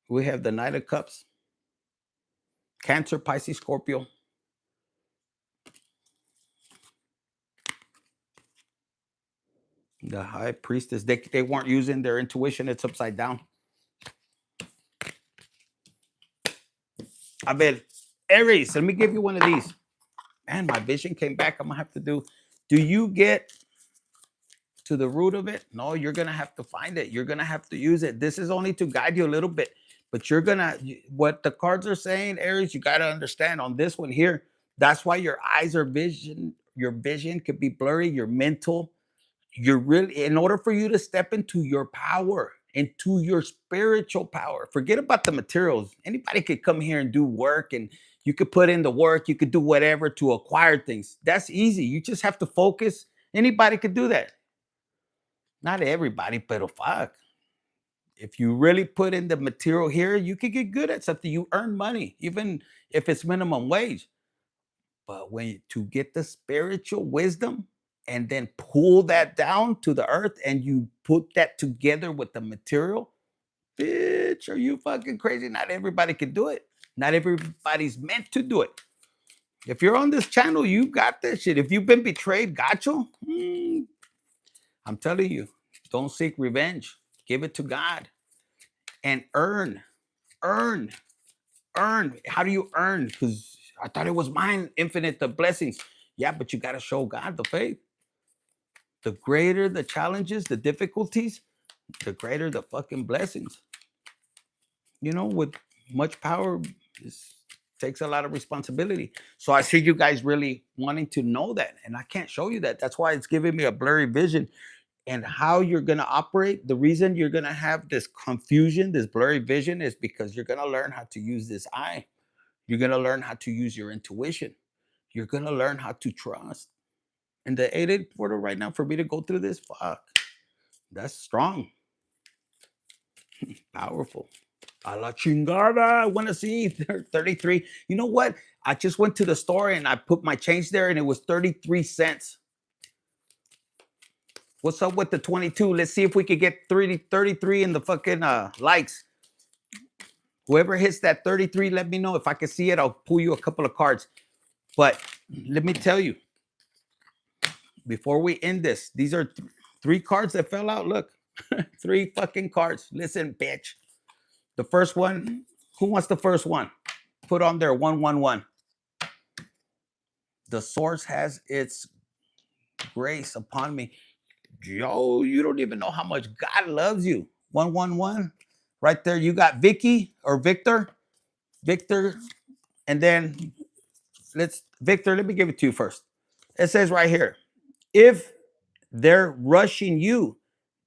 we have the Knight of Cups, Cancer, Pisces, Scorpio. The High Priestess. They weren't using their intuition. It's upside down. I bet Aries. Let me give you one of these. Man, my vision came back. I'm gonna have to do. Do you get to the root of it? No, you're gonna have to find it. You're gonna have to use it. This is only to guide you a little bit, but what the cards are saying, Aries, you gotta understand on this one here. That's why your eyes are your vision could be blurry, your mental. You're really, in order for you to step into your power, into your spiritual power, forget about the materials. Anybody could come here and do work, and you could put in the work, you could do whatever to acquire things. That's easy. You just have to focus. Anybody could do that. Not everybody, but fuck. If you really put in the material here, you could get good at something. You earn money, even if it's minimum wage. But to get the spiritual wisdom and then pull that down to the earth, and you put that together with the material, bitch, are you fucking crazy? Not everybody can do it. Not everybody's meant to do it. If you're on this channel, you got this shit. If you've been betrayed, got you. I'm telling you, don't seek revenge. Give it to God and earn. How do you earn? Because I thought it was mine, infinite the blessings. Yeah, but you got to show God the faith. The greater the challenges, the difficulties, the greater the fucking blessings. with much power takes a lot of responsibility. So I see you guys really wanting to know that, and I can't show you that. That's why it's giving me a blurry vision. And how you're going to operate, the reason you're going to have this confusion, this blurry vision, is because you're going to learn how to use this eye. You're going to learn how to use your intuition. You're going to learn how to trust. And the 8-8 portal right now, for me to go through this, fuck, that's strong, powerful. A la chingada. I want to see 33. You know what? I just went to the store and I put my change there and it was 33 cents. What's up with the 22? Let's see if we could get 33 in the fucking likes. Whoever hits that 33, let me know. If I can see it, I'll pull you a couple of cards. But let me tell you, before we end this, these are 3 cards that fell out. Look, 3 fucking cards. Listen, bitch. The first one, who wants the first one? Put on there 111. The source has its grace upon me. Yo, you don't even know how much God loves you. 111. Right there, you got Vicky or Victor. Victor. And then Victor, let me give it to you first. It says right here, if they're rushing you,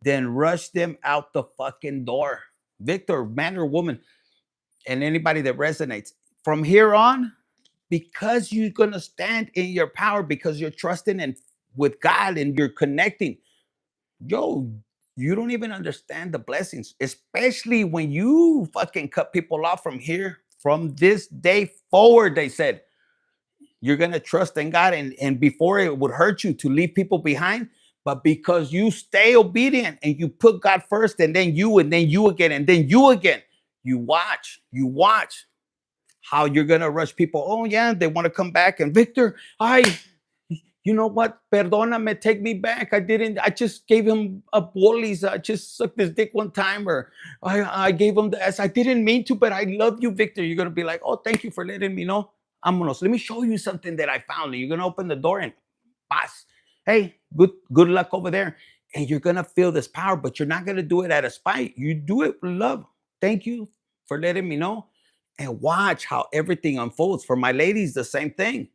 then rush them out the fucking door. Victor, man or woman, and anybody that resonates. From here on, because you're going to stand in your power, because you're trusting and with God and you're connecting, yo, you don't even understand the blessings, especially when you fucking cut people off from here. From this day forward, they said, you're going to trust in God. And before it would hurt you to leave people behind, but because you stay obedient and you put God first, and then you again, and then you again, you watch how you're going to rush people. Oh, yeah, they want to come back. And Victor, you know what? Perdóname, take me back. I just gave him a bullies. I just sucked his dick one time, or I gave him the ass. I didn't mean to, but I love you, Victor. You're going to be like, oh, thank you for letting me know. Vámonos. Let me show you something that I found. And you're going to open the door and pass. Hey, good luck over there. And you're going to feel this power, but you're not going to do it out of spite. You do it with love. Thank you for letting me know. And watch how everything unfolds. For my ladies, the same thing.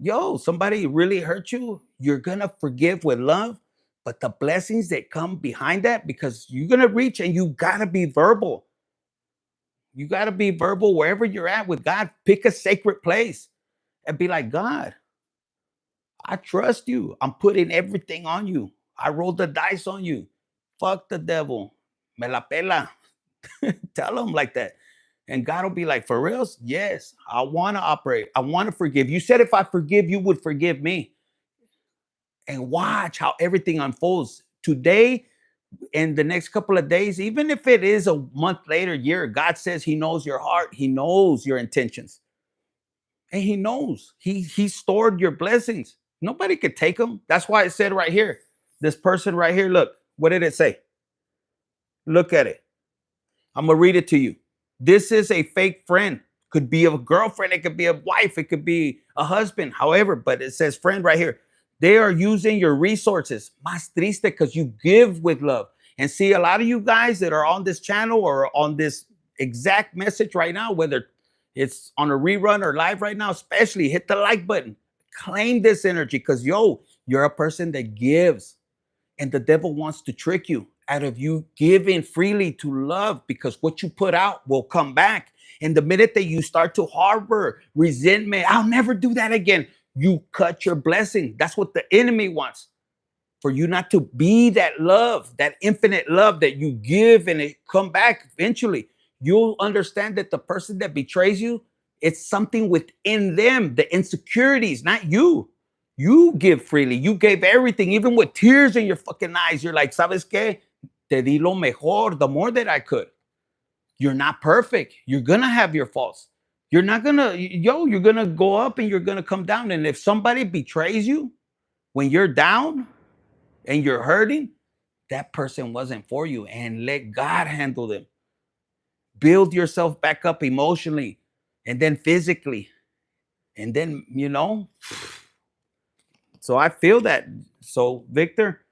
Yo, somebody really hurt you, you're gonna forgive with love, but the blessings that come behind that, because you're gonna reach, and you gotta be verbal. You gotta be verbal wherever you're at with God. Pick a sacred place and be like, God, I trust you. I'm putting everything on you. I rolled the dice on you. Fuck the devil. Me la pela. Tell him like that. And God will be like, for reals? Yes, I want to operate. I want to forgive. You said if I forgive, you would forgive me. And watch how everything unfolds today, in the next couple of days, even if it is a month later, year. God says he knows your heart. He knows your intentions. And he knows. He stored your blessings. Nobody could take them. That's why it said right here, this person right here, look, what did it say? Look at it. I'm going to read it to you. This is a fake friend. Could be a girlfriend. It could be a wife. It could be a husband. However, but it says friend right here. They are using your resources. Más triste, because you give with love. And see, a lot of you guys that are on this channel or on this exact message right now, whether it's on a rerun or live right now, especially hit the like button. Claim this energy, because yo, you're a person that gives. And the devil wants to trick you out of you giving freely to love, because what you put out will come back. And the minute that you start to harbor resentment, I'll never do that again, you cut your blessing. That's what the enemy wants, for you not to be that love, that infinite love that you give, and it come back eventually. You'll understand that the person that betrays you, it's something within them, the insecurities, not you. You give freely. You gave everything, even with tears in your fucking eyes. You're like, ¿sabes qué? Te di lo mejor, the more that I could. You're not perfect. You're going to have your faults. You're not going to, you're going to go up and you're going to come down. And if somebody betrays you when you're down and you're hurting, that person wasn't for you. And let God handle them. Build yourself back up emotionally and then physically. And then, so I feel that. So, Victor,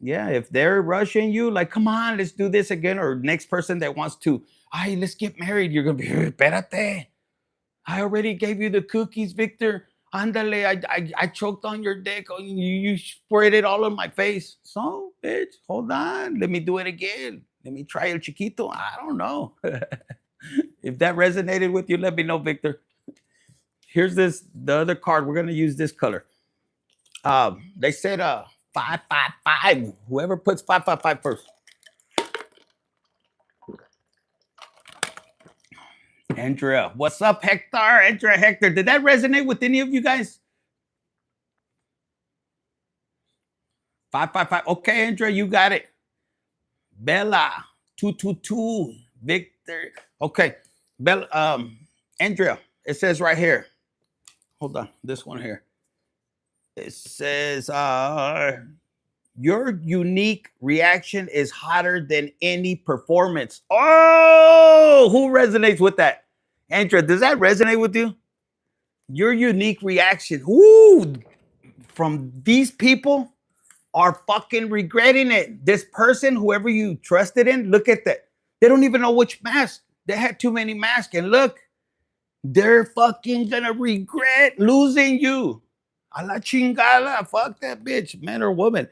Yeah, if they're rushing you, like, come on, let's do this again. Or next person that wants to, hey, let's get married. You're gonna be, espérate. I already gave you the cookies, Victor. Andale, I choked on your dick. Oh, you sprayed it all on my face. So, bitch, hold on. Let me do it again. Let me try el chiquito. I don't know. If that resonated with you, let me know, Victor. Here's the other card. We're gonna use this color. They said 555. Whoever puts 555 first. Andrea, what's up, Hector? Andrea, Hector. Did that resonate with any of you guys? 555. Okay, Andrea, you got it. Bella, 222. Victor. Okay. Bella, Andrea, it says right here. Hold on, this one here. It says your unique reaction is hotter than any performance. Oh, who resonates with that? Andrea, does that resonate with you? Your unique reaction. Ooh, from these people are fucking regretting it. This person, whoever you trusted in, look at that. They don't even know which mask. They had too many masks. And look, they're fucking gonna regret losing you. A la chingada. Fuck that bitch, man or woman.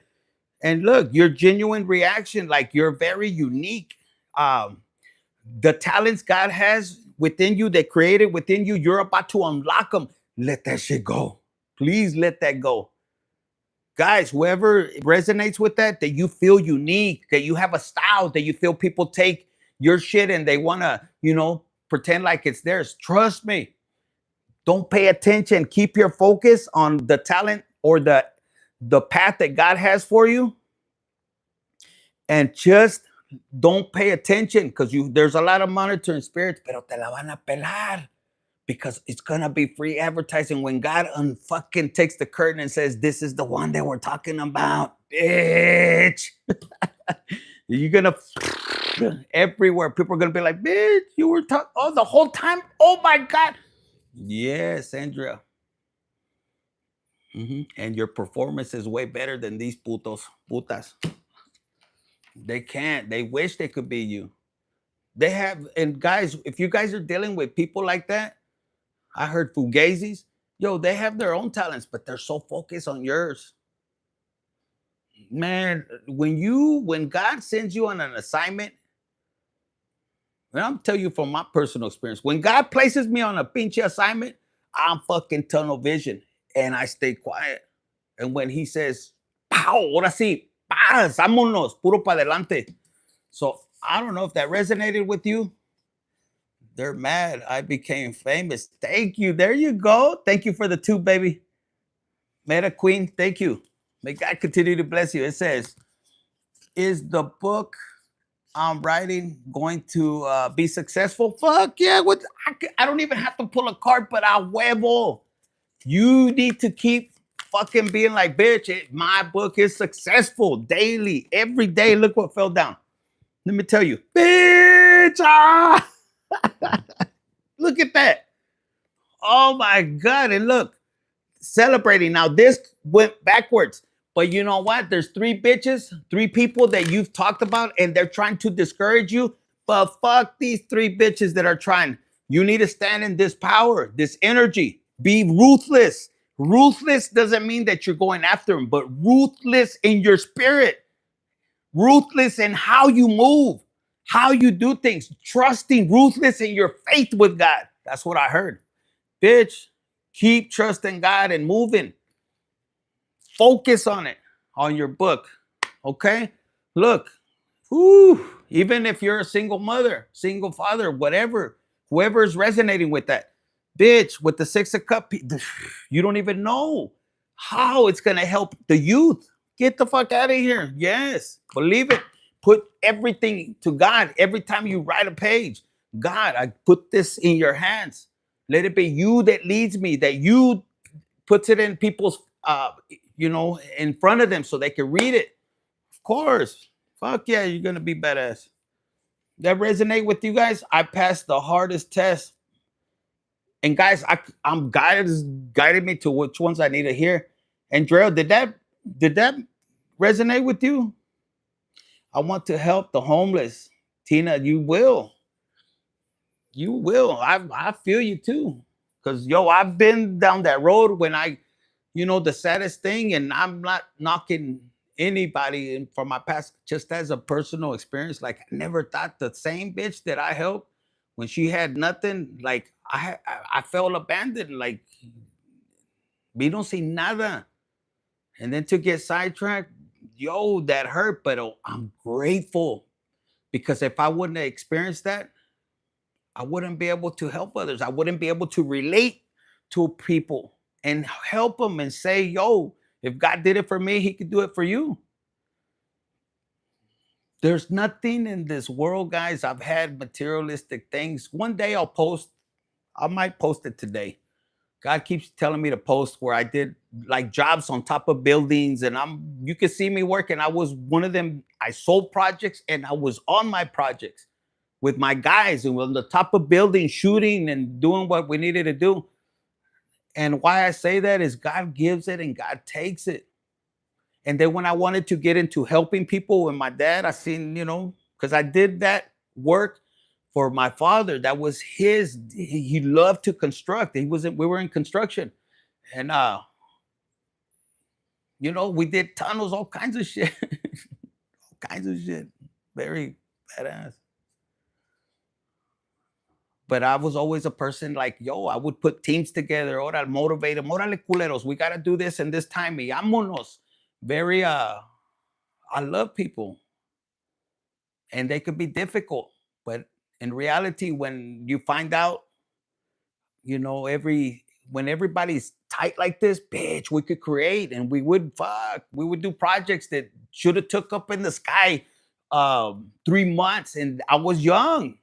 And look, your genuine reaction, like you're very unique. The talents God has within you, that created within you, you're about to unlock them. Let that shit go. Please let that go. Guys, whoever resonates with that, that you feel unique, that you have a style, that you feel people take your shit and they want to, pretend like it's theirs. Trust me. Don't pay attention. Keep your focus on the talent or the path that God has for you. And just don't pay attention, because there's a lot of monitoring spirits, pero te la van a pelar, because it's gonna be free advertising when God fucking takes the curtain and says, "This is the one that we're talking about, bitch." You're gonna everywhere. People are gonna be like, "Bitch, you were talking the whole time." Oh my God. Yes, Andrea. And your performance is way better than these putas. They can't. They wish they could be you. They have, and guys, if you guys are dealing with people like that, I heard fugazis. Yo, they have their own talents, but they're so focused on yours. Man, when God sends you on an assignment, and I'm telling you from my personal experience, when God places me on a pinche assignment, I'm fucking tunnel vision and I stay quiet. And when he says, pow, ahora sí, paz, vámonos, puro para adelante. So I don't know if that resonated with you. They're mad. I became famous. Thank you. There you go. Thank you for the 2, baby. Meta Queen, thank you. May God continue to bless you. It says, is the book I'm writing going to be successful? Fuck yeah. I don't even have to pull a card, but I huevo. You need to keep fucking being like, bitch, my book is successful daily, every day. Look what fell down. Let me tell you, bitch. Look at that. Oh my God. And look, celebrating. Now this went backwards. But you know what? There's 3 bitches, 3 people that you've talked about, and they're trying to discourage you. But fuck these 3 bitches that are trying. You need to stand in this power, this energy. Be ruthless. Ruthless doesn't mean that you're going after them, but ruthless in your spirit. Ruthless in how you move, how you do things. Trusting, ruthless in your faith with God. That's what I heard. Bitch, keep trusting God and moving. Focus on it, on your book. Okay? Look, even if you're a single mother, single father, whatever, whoever is resonating with that, bitch, with the 6 of Cups, you don't even know how it's going to help the youth. Get the fuck out of here. Yes, believe it. Put everything to God. Every time you write a page, God, I put this in your hands. Let it be you that leads me, that you puts it in people's, in front of them so they can read it. Of course. Fuck yeah, you're going to be badass. That resonate with you guys? I passed the hardest test. And guys, I'm guided me to which ones I need to hear. And Drell, did that resonate with you? I want to help the homeless. Tina, you will. You will. I feel you too. Cause yo, I've been down that road when the saddest thing, and I'm not knocking anybody in from my past, just as a personal experience. Like, I never thought the same bitch that I helped when she had nothing, like I felt abandoned. Like, we don't see nada. And then to get sidetracked, yo, that hurt. But I'm grateful because if I wouldn't have experienced that, I wouldn't be able to help others. I wouldn't be able to relate to people and help them and say, yo, if God did it for me, he could do it for you. There's nothing in this world, guys. I've had materialistic things. One day I might post it today. God keeps telling me to post where I did like jobs on top of buildings, and you can see me working. I was one of them. I sold projects and I was on my projects with my guys and we're on the top of buildings, shooting and doing what we needed to do. And why I say that is God gives it and God takes it. And then when I wanted to get into helping people with my dad, I seen, because I did that work for my father. That was he loved to construct. We were in construction. And we did tunnels, all kinds of shit. All kinds of shit. Very badass. But I was always a person like, yo, I would put teams together. Ora, motivate them. Orale, culeros. We got to do this in this time. Y vámonos. Very, I love people and they could be difficult. But in reality, when you find out, when everybody's tight like this, bitch, we could create and we would do projects that should have took up in the sky 3 months. And I was young,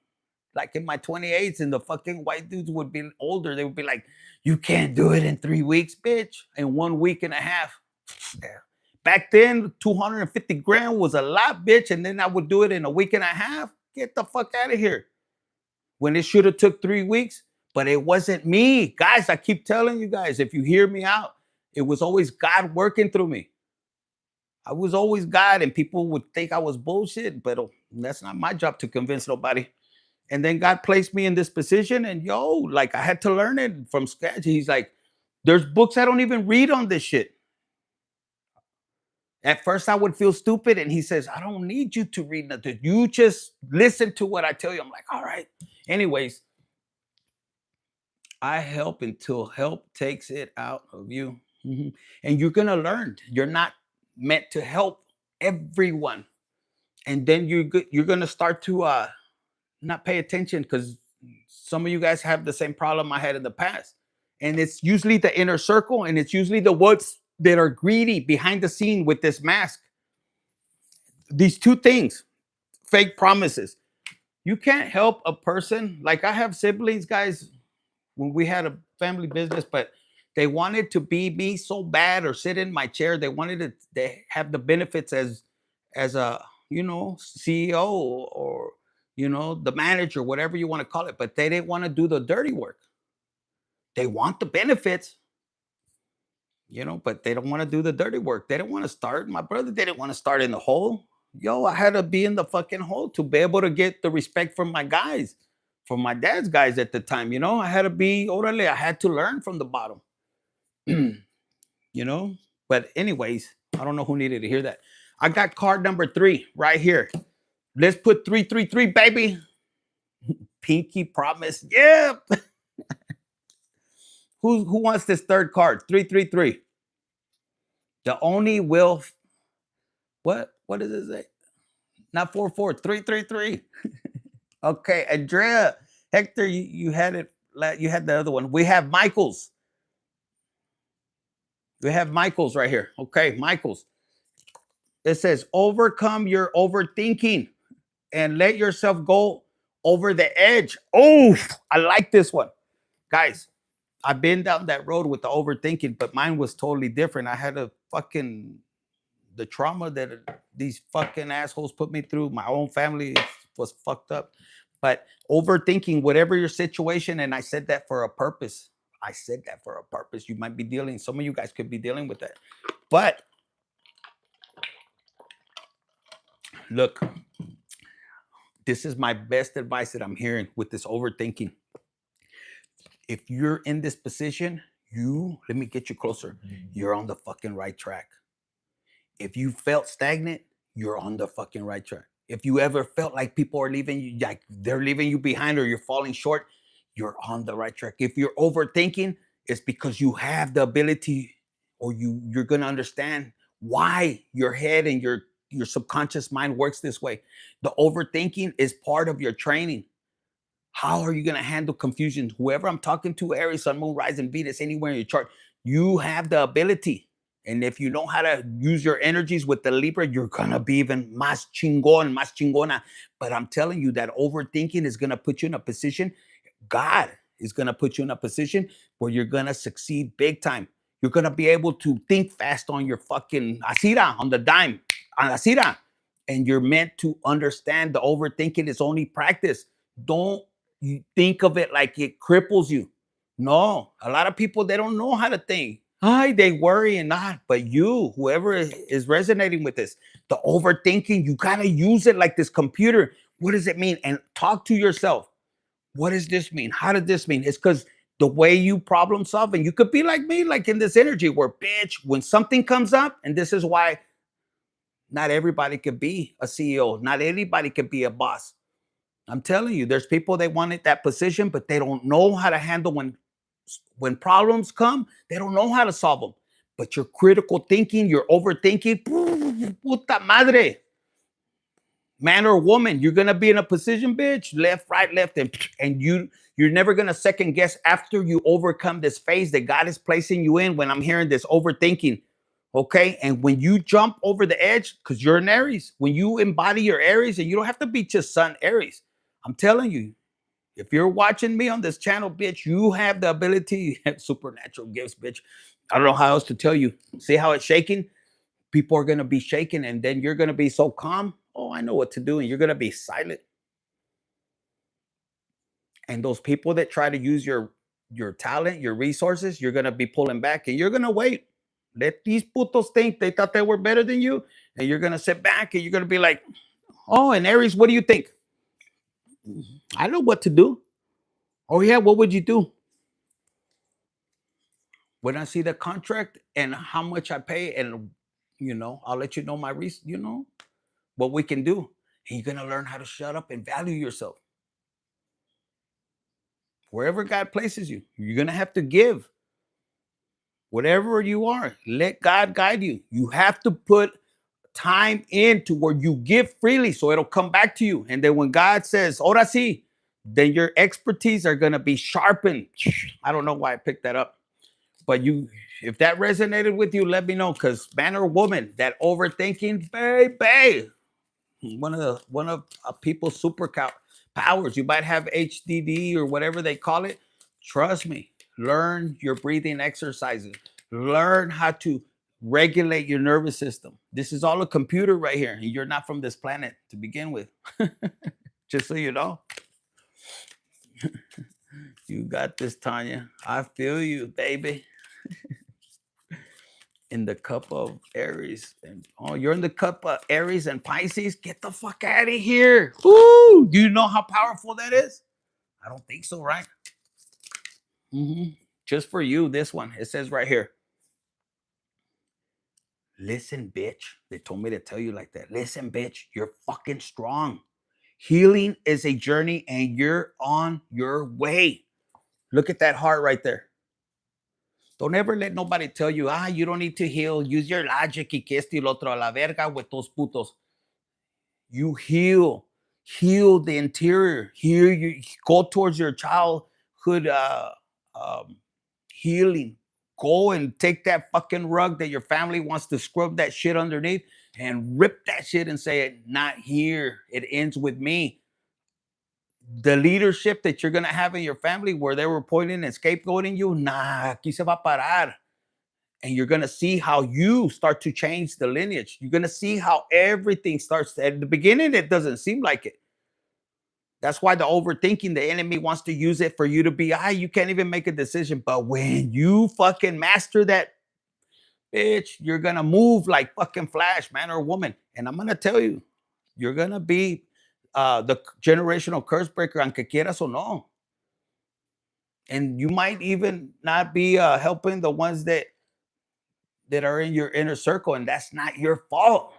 like in my 28s, and the fucking white dudes would be older. They would be like, you can't do it in 3 weeks, bitch, in 1 week and a half. Back then, 250 grand was a lot, bitch. And then I would do it in a week and a half. Get the fuck out of here. When it should have took 3 weeks, but it wasn't me. Guys, I keep telling you guys, if you hear me out, it was always God working through me. I was always God, and people would think I was bullshit, but that's not my job to convince nobody. And then God placed me in this position, and like I had to learn it from scratch. He's like, there's books I don't even read on this shit. At first, I would feel stupid, and he says, I don't need you to read nothing. You just listen to what I tell you. I'm like, all right. Anyways, I help until help takes it out of you. Mhm. And you're going to learn. You're not meant to help everyone. And then you're going to start to not pay attention because some of you guys have the same problem I had in the past. And it's usually the inner circle, and it's usually the ones that are greedy behind the scene with this mask. These two things, fake promises. You can't help a person. Like, I have siblings, guys, when we had a family business, but they wanted to be me so bad or sit in my chair. They wanted to they have the benefits as a CEO or the manager, whatever you want to call it, but they didn't want to do the dirty work. They want the benefits, but they don't want to do the dirty work. They don't want to start. My brother didn't want to start in the hole. Yo, I had to be in the fucking hole to be able to get the respect from my guys, from my dad's guys at the time. I had to be orale. I had to learn from the bottom. you know. But anyways, I don't know who needed to hear that. I got card number 3 right here. Let's put 333, baby. Pinky promise. Yep. Who wants this third card? 333. The only will. What does it say? Not 44. 333. Okay, Andrea, Hector, you had it. You had the other one. We have Michael's. We have Michael's right here. Okay, Michael's. It says overcome your overthinking and let yourself go over the edge. Oh, I like this one. Guys, I've been down that road with the overthinking, but mine was totally different. I had the trauma that these fucking assholes put me through. My own family was fucked up. But overthinking whatever your situation, and I said that for a purpose. I said that for a purpose. You might be some of you guys could be dealing with that. But Look, this is my best advice that I'm hearing with this overthinking. If you're in this position, let me get you closer. You're on the fucking right track. If you felt stagnant, you're on the fucking right track. If you ever felt like people are leaving you, like they're leaving you behind or you're falling short, you're on the right track. If you're overthinking, it's because you have the ability or you're going to understand why your head and your subconscious mind works this way. The overthinking is part of your training. How are you going to handle confusion? Whoever I'm talking to, Aries, Sun, Moon, Rising, Venus, anywhere in your chart, you have the ability. And if you know how to use your energies with the Libra, you're going to be even más chingón, más chingona. But I'm telling you that overthinking is going to put you in a position, God is going to put you in a position where you're going to succeed big time. You're going to be able to think fast on your fucking asira, on the dime, on asira. And you're meant to understand the overthinking is only practice. Don't you think of it like it cripples you. No, a lot of people, they don't know how to think. Ay, they worry and not. But you, whoever is resonating with this, the overthinking, you got to use it like this computer. What does it mean? And talk to yourself. What does this mean? How did this mean? It's because the way you problem solve, and you could be like me, like in this energy where, bitch, when something comes up, and this is why not everybody could be a CEO, not everybody could be a boss. I'm telling you, there's people that wanted that position, but they don't know how to handle when problems come. They don't know how to solve them. But your critical thinking, your overthinking, puta madre, man or woman, you're gonna be in a position, bitch, left, right, left, and you're never gonna second guess after you overcome this phase that God is placing you in. When I'm hearing this overthinking, okay, and when you jump over the edge, because you're an Aries, when you embody your Aries, and you don't have to be just Sun Aries. I'm telling you, if you're watching me on this channel, bitch, you have the ability, supernatural gifts, bitch. I don't know how else to tell you. See how it's shaking? People are going to be shaking, and then you're going to be so calm. Oh, I know what to do. And you're going to be silent. And those people that try to use your talent, your resources, you're going to be pulling back, and you're going to wait. Let these putos think they thought they were better than you. And you're going to sit back, and you're going to be like, oh, and Aries, what do you think? I know what to do. Oh, yeah, what would you do? When I see the contract and how much I pay, and I'll let you know my reason, what we can do. And you're gonna learn how to shut up and value yourself. Wherever God places you, you're gonna have to give. Whatever you are, let God guide you. You have to put time into where you give freely so it'll come back to you. And then when God says, ahora sí, then your expertise are gonna be sharpened. I don't know why I picked that up. But if that resonated with you, let me know. Because man or woman, that overthinking, baby, one of people's powers. You might have HDD or whatever they call it. Trust me. Learn your breathing exercises. Learn how to regulate your nervous system. This is all a computer right here, and you're not from this planet to begin with. Just so you know. You got this, Tanya. I feel you, baby. In the cup of Aries. And you're in the cup of Aries and Pisces. Get the fuck out of here. Woo! Do you know how powerful that is? I don't think so, right? Just for you, this one. It says right here. Listen, bitch. They told me to tell you like that. Listen, bitch. You're fucking strong. Healing is a journey, and you're on your way. Look at that heart right there. Don't ever let nobody tell you, you don't need to heal. Use your logic y que esto y lo otro. A la verga with those putos. You heal the interior. Heal you. Go towards your childhood healing. Go and take that fucking rug that your family wants to scrub that shit underneath and rip that shit and say, not here. It ends with me. The leadership that you're going to have in your family where they were pointing and scapegoating you, nah, aquí se va a parar. And you're going to see how you start to change the lineage. You're going to see how everything starts. At the beginning, it doesn't seem like it. That's why the overthinking, the enemy wants to use it for you to be, you can't even make a decision. But when you fucking master that, bitch, you're going to move like fucking Flash, man or woman. And I'm going to tell you, You're gonna be the generational curse breaker, aunque quieras o no. And you might even not be helping the ones that are in your inner circle, and that's not your fault.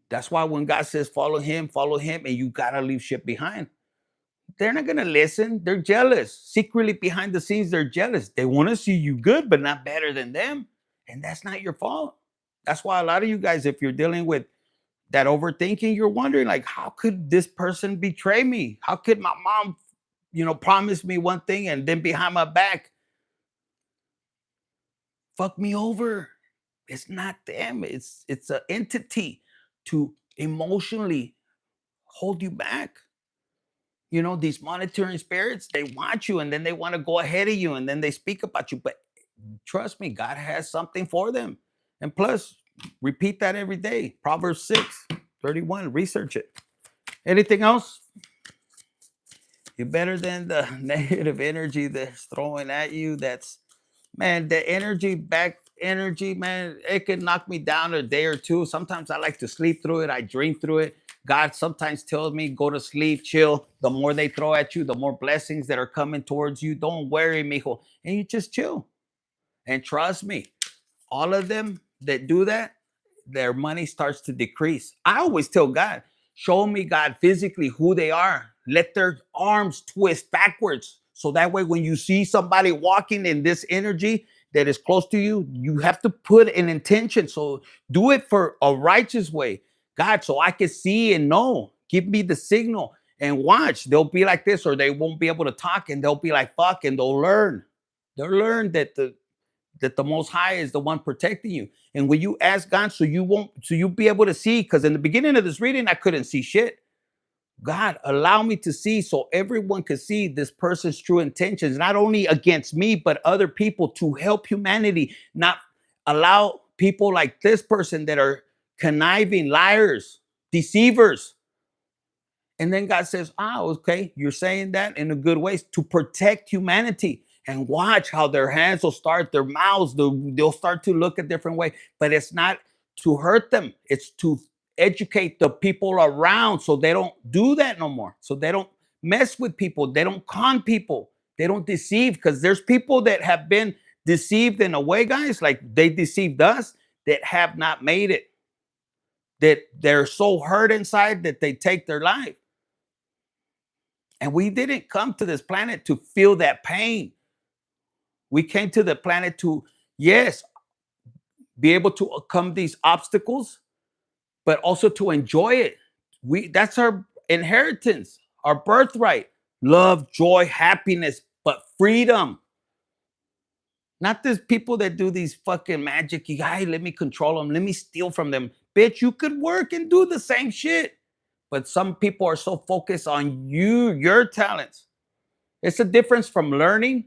That's why when God says follow him, and you gotta leave shit behind, they're not gonna listen. They're jealous. Secretly behind the scenes, they're jealous. They want to see you good, but not better than them. And that's not your fault. That's why a lot of you guys, if you're dealing with that overthinking, you're wondering, like, how could this person betray me? How could my mom, promise me one thing and then behind my back fuck me over? It's not them. It's an entity to emotionally hold you back. These monitoring spirits, they want you and then they want to go ahead of you and then they speak about you. But trust me, God has something for them. And plus, repeat that every day. Proverbs 6:31. Research it. Anything else? You're better than the negative energy that's throwing at you. That's, man, the back energy, man, it can knock me down a day or two. Sometimes I like to sleep through it. I dream through it. God sometimes tells me, go to sleep, chill. The more they throw at you, the more blessings that are coming towards you. Don't worry, mijo. And you just chill. And trust me, all of them that do that, their money starts to decrease. I always tell God, show me, God, physically who they are. Let their arms twist backwards. So that way, when you see somebody walking in this energy that is close to you, you have to put an intention. So do it for a righteous way. God, so I can see and know. Give me the signal and watch. They'll be like this, or they won't be able to talk, and they'll be like, fuck, and they'll learn. They'll learn that the Most High is the one protecting you. And when you ask God, so you'll be able to see, because in the beginning of this reading, I couldn't see shit. God, allow me to see so everyone could see this person's true intentions, not only against me, but other people, to help humanity, not allow people like this person that are conniving, liars, deceivers. And then God says, okay, you're saying that in a good way to protect humanity. And watch how their hands will start, their mouths, they'll start to look a different way. But it's not to hurt them. It's to educate the people around so they don't do that no more. So they don't mess with people. They don't con people. They don't deceive, because there's people that have been deceived in a way, guys, like they deceived us, that have not made it. That they're so hurt inside that they take their life. And we didn't come to this planet to feel that pain. We came to the planet to, yes, be able to overcome these obstacles, but also to enjoy it. That's our inheritance, our birthright. Love, joy, happiness, but freedom. Not these people that do these fucking magic, hey, let me control them, let me steal from them. Bitch, you could work and do the same shit. But some people are so focused on your talents. It's a difference from learning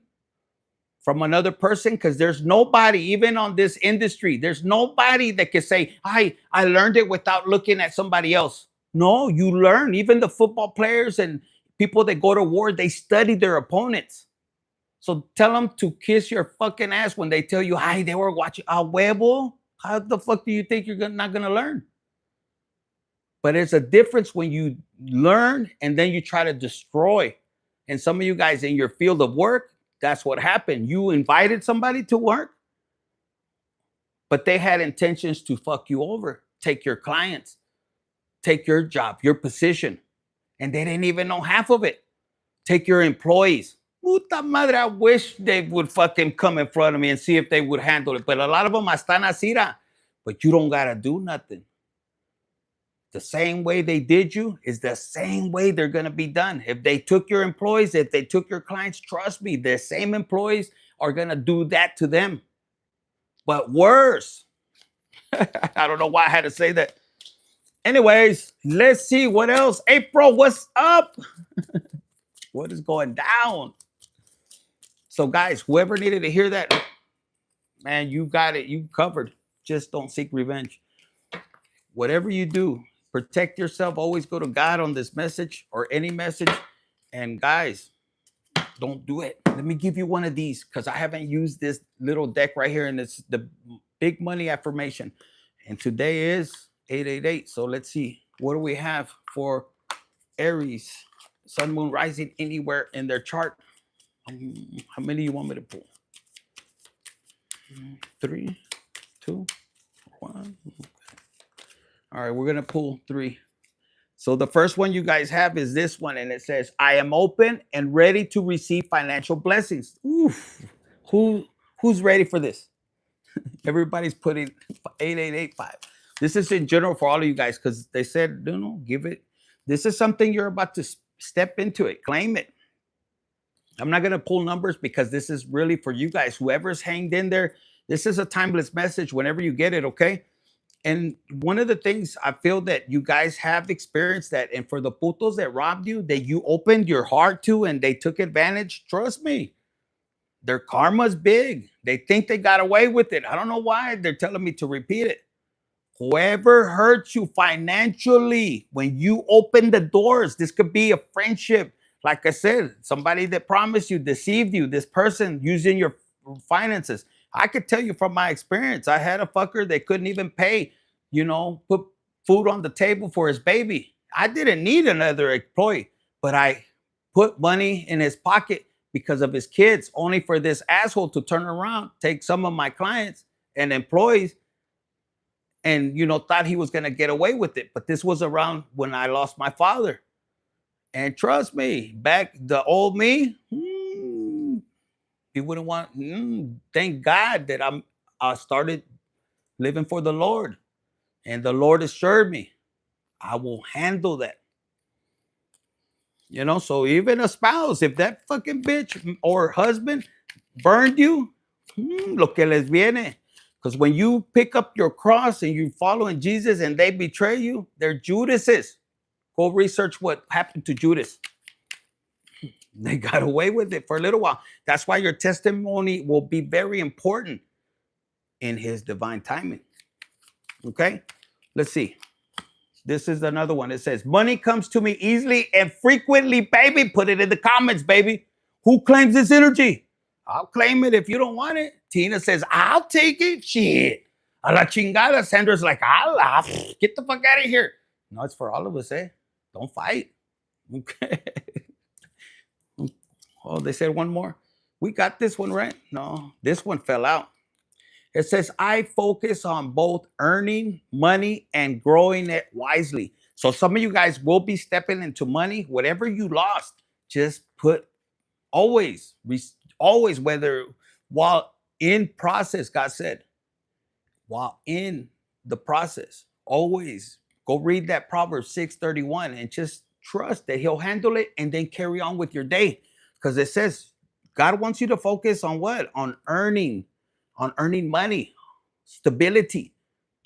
from another person, because there's nobody, even on this industry, there's nobody that can say, I learned it without looking at somebody else. No, you learn. Even the football players and people that go to war, they study their opponents. So tell them to kiss your fucking ass when they tell you, they were watching a huevo. How the fuck do you think you're not going to learn? But it's a difference when you learn and then you try to destroy. And some of you guys in your field of work, that's what happened. You invited somebody to work, but they had intentions to fuck you over, take your clients, take your job, your position, and they didn't even know half of it. Take your employees. Puta madre, I wish they would fucking come in front of me and see if they would handle it. But a lot of them están así, but you don't gotta do nothing. The same way they did you is the same way they're going to be done. If they took your employees, if they took your clients, trust me, the same employees are going to do that to them. But worse. I don't know why I had to say that. Anyways, let's see what else. April, what's up? What is going down? So guys, whoever needed to hear that, man, you got it. You covered. Just don't seek revenge. Whatever you do, protect yourself. Always go to God on this message or any message. And guys, don't do it. Let me give you one of these, because I haven't used this little deck right here. And it's the big money affirmation. And today is 888. So let's see. What do we have for Aries? Sun, moon, rising anywhere in their chart. How many you want me to pull? 3, 2, 1. All right, we're going to pull 3. So the first one you guys have is this one, and it says, I am open and ready to receive financial blessings. Oof. Who's ready for this? Everybody's putting 8885. This is in general for all of you guys because they said, give it. This is something you're about to step into it. Claim it. I'm not going to pull numbers because this is really for you guys. Whoever's hanged in there, this is a timeless message whenever you get it, okay? And one of the things I feel that you guys have experienced that, and for the putos that robbed you, that you opened your heart to and they took advantage, trust me, their karma's big. They think they got away with it. I don't know why they're telling me to repeat it. Whoever hurts you financially, when you open the doors, this could be a friendship. Like I said, somebody that promised you, deceived you, this person using your finances. I could tell you from my experience, I had a fucker that couldn't even pay, put food on the table for his baby. I didn't need another employee, but I put money in his pocket because of his kids, only for this asshole to turn around, take some of my clients and employees and, thought he was going to get away with it. But this was around when I lost my father. And trust me, back the old me, he wouldn't want, thank God that I started living for the Lord. And the Lord assured me, I will handle that. So even a spouse, if that fucking bitch or husband burned you, lo que les viene. Because when you pick up your cross and you follow in Jesus and they betray you, they're Judases. Go research what happened to Judas. They got away with it for a little while. That's why your testimony will be very important in his divine timing. Okay? Let's see. This is another one. It says, money comes to me easily and frequently, baby. Put it in the comments, baby. Who claims this energy? I'll claim it if you don't want it. Tina says, I'll take it. Shit. A la chingada. Sandra's like, I'll get the fuck out of here. No, it's for all of us, eh? Don't fight. Okay. Oh, they said one more. We got this one right. No, this one fell out. It says, I focus on both earning money and growing it wisely. So some of you guys will be stepping into money. Whatever you lost, just put always, whether while in process, God said, while in the process, always go read that Proverbs 6:31 and just trust that he'll handle it and then carry on with your day. Because it says God wants you to focus on what? On earning money, stability.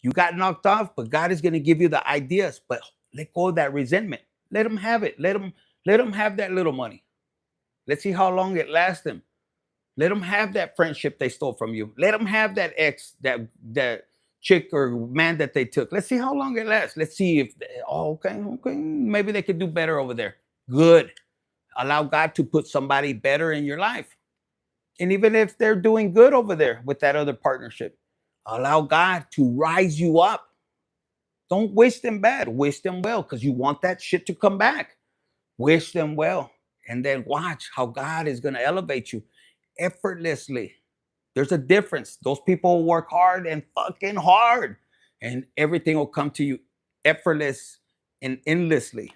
You got knocked off, but God is going to give you the ideas. But let go of that resentment. Let him have it. Let him have that little money. Let's see how long it lasts them. Let them have that friendship they stole from you. Let them have that ex, that chick or man that they took. Let's see how long it lasts. Let's see if, okay, maybe they could do better over there. Good. Allow God to put somebody better in your life. And even if they're doing good over there with that other partnership, allow God to rise you up. Don't wish them bad. Wish them well, because you want that shit to come back. Wish them well. And then watch how God is going to elevate you effortlessly. There's a difference. Those people work hard and fucking hard, and everything will come to you effortless and endlessly.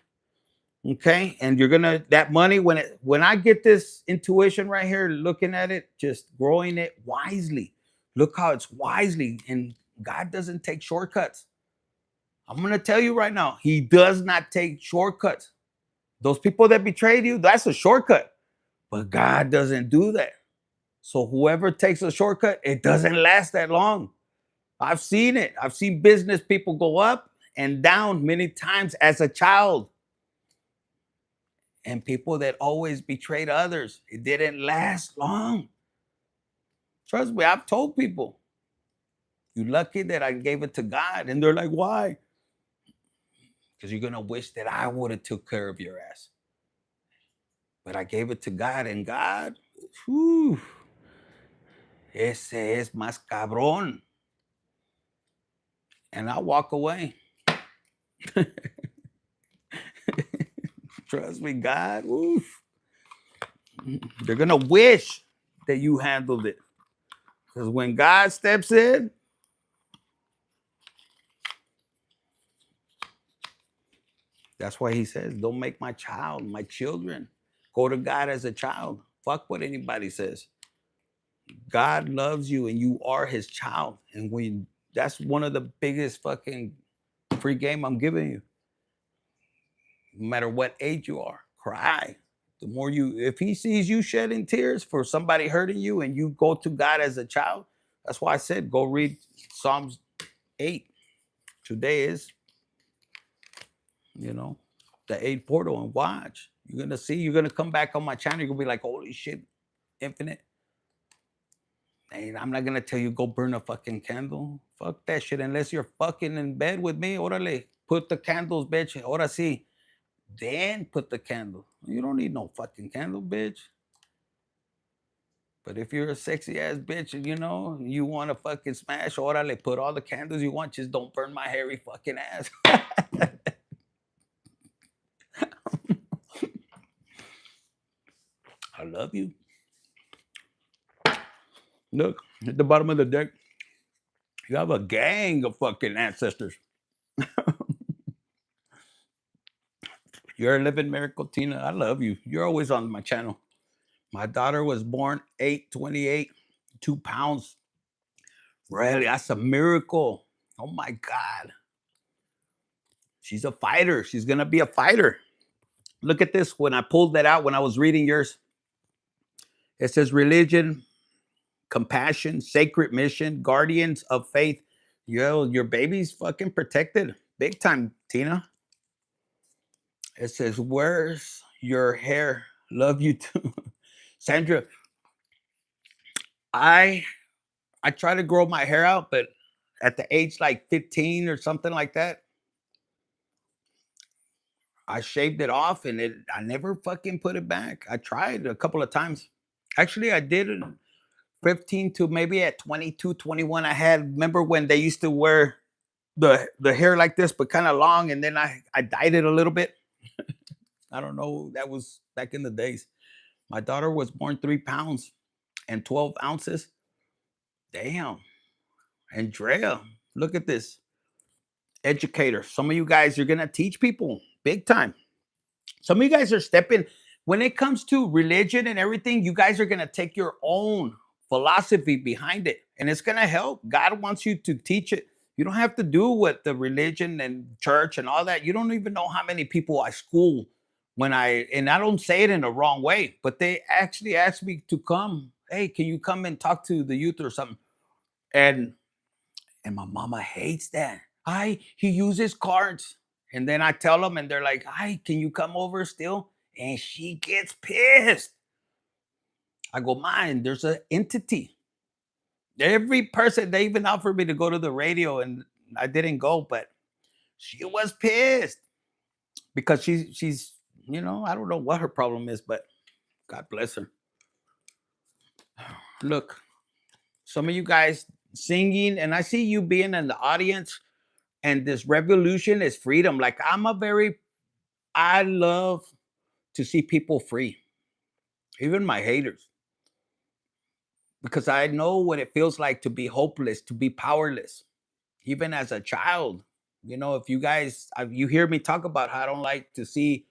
Okay, and you're gonna, that money, when I get this intuition right here, looking at it, just growing it wisely. Look how it's wisely, and God doesn't take shortcuts. I'm gonna tell you right now, he does not take shortcuts. Those people that betrayed you, that's a shortcut, but God doesn't do that. So whoever takes a shortcut, it doesn't last that long. I've seen it. I've seen business people go up and down many times as a child. And people that always betrayed others, it didn't last long. Trust me, I've told people, you're lucky that I gave it to God. And they're like, why? Because you're going to wish that I would have took care of your ass. But I gave it to God, and God, whew, ese es más cabrón. And I'll walk away. Trust me, God. Oof. They're gonna wish that you handled it. Because when God steps in, that's why he says, don't make my child, my children, go to God as a child. Fuck what anybody says. God loves you and you are his child. And when that's one of the biggest fucking free game I'm giving you. No matter what age you are, cry. The more you, if he sees you shedding tears for somebody hurting you and you go to God as a child, that's why I said go read Psalms 8. Today is, you know, the 8 portal and watch. You're gonna see, you're gonna come back on my channel, you're gonna be like, holy shit, infinite. And I'm not gonna tell you go burn a fucking candle. Fuck that shit. Unless you're fucking in bed with me, orale, put the candles, bitch. Ahora sí. Then put the candle. You don't need no fucking candle, bitch. But if you're a sexy ass bitch and you know you want to fucking smash, orale, put all the candles you want. Just don't burn my hairy fucking ass. I love you. Look at the bottom of the deck. You have a gang of fucking ancestors. You're a living miracle, Tina. I love you. You're always on my channel. My daughter was born 8'28", 2 pounds. Really, that's a miracle. Oh my God. She's a fighter. She's going to be a fighter. Look at this. When I pulled that out, when I was reading yours, it says religion, compassion, sacred mission, guardians of faith. Yo, your baby's fucking protected. Big time, Tina. It says, where's your hair? Love you too. Sandra, I try to grow my hair out, but at the age like 15 or something like that, I shaved it off and I never fucking put it back. I tried a couple of times. Actually, I did it 15 to maybe at 22, 21. I had, remember when they used to wear the hair like this, but kind of long, and then I dyed it a little bit. I don't know. That was back in the days. My daughter was born 3 pounds and 12 ounces. Damn. Andrea, look at this. Educator. Some of you guys are going to teach people big time. Some of you guys are stepping, when it comes to religion and everything, you guys are going to take your own philosophy behind it. And it's going to help. God wants you to teach it. You don't have to do what the religion and church and all that. You don't even know how many people I school and I don't say it in the wrong way, but they actually asked me to come. Hey, can you come and talk to the youth or something? And my mama hates that. He uses cards. And then I tell them and they're like, hi, can you come over still? And she gets pissed. I go, mine, there's an entity. Every person, they even offered me to go to the radio and I didn't go, but she was pissed because she's, you know, I don't know what her problem is, but God bless her. Look, some of you guys singing, and I see you being in the audience, and this revolution is freedom. Like I love to see people free, even my haters, because I know what it feels like to be hopeless, to be powerless, even as a child. You know, if you guys, you hear me talk about how I don't like to see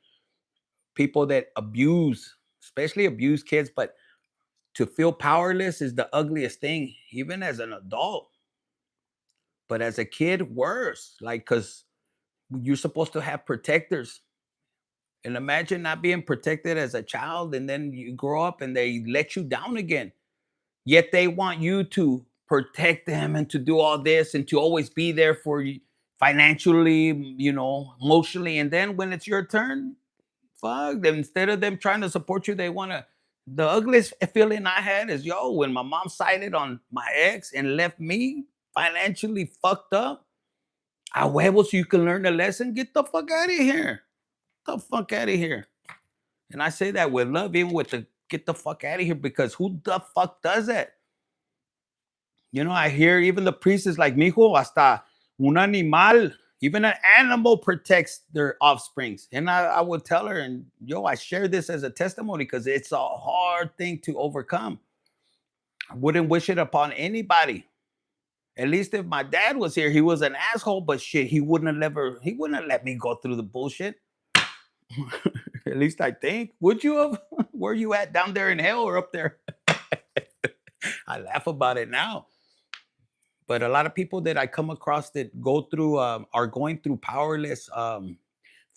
people that abuse, especially abuse kids, but to feel powerless is the ugliest thing, even as an adult. But as a kid, worse, like, because you're supposed to have protectors. And imagine not being protected as a child, and then you grow up and they let you down again. Yet they want you to protect them and to do all this and to always be there for you financially, you know, emotionally. And then when it's your turn, fuck them. Instead of them trying to support you, they want to. The ugliest feeling I had is, yo, when my mom sided on my ex and left me financially fucked up. A huevo, so you can learn the lesson. Get the fuck out of here. Get the fuck out of here. And I say that with love, even with the get the fuck out of here, because who the fuck does that? You know, I hear even the priest is like, mijo, hasta un animal Even an animal protects their offsprings. And I would tell her, and yo, I share this as a testimony because it's a hard thing to overcome. I wouldn't wish it upon anybody. At least if my dad was here, he was an asshole, but shit, he wouldn't have let me go through the bullshit. At least I think. Would you have? Where you at, down there in hell or up there? I laugh about it now. But a lot of people that I come across that go through are going through powerless,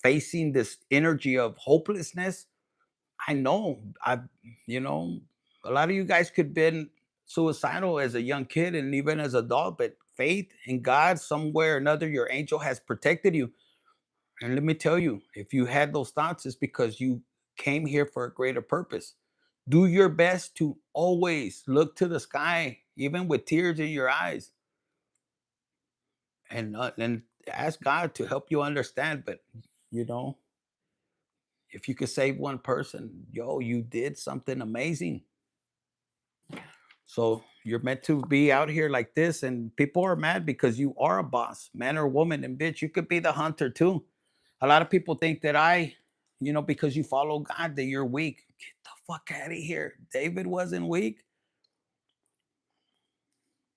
facing this energy of hopelessness. I know you know, a lot of you guys could been suicidal as a young kid and even as adult, but faith in God, somewhere or another, your angel has protected you. And let me tell you, if you had those thoughts, it's because you came here for a greater purpose. Do your best to always look to the sky, even with tears in your eyes, and ask God to help you understand. But you know, if you could save one person, yo, you did something amazing. So you're meant to be out here like this, and people are mad because you are a boss, man or woman. And bitch, you could be the hunter too. A lot of people think that because you follow God, that you're weak. Get the fuck out of here. David wasn't weak.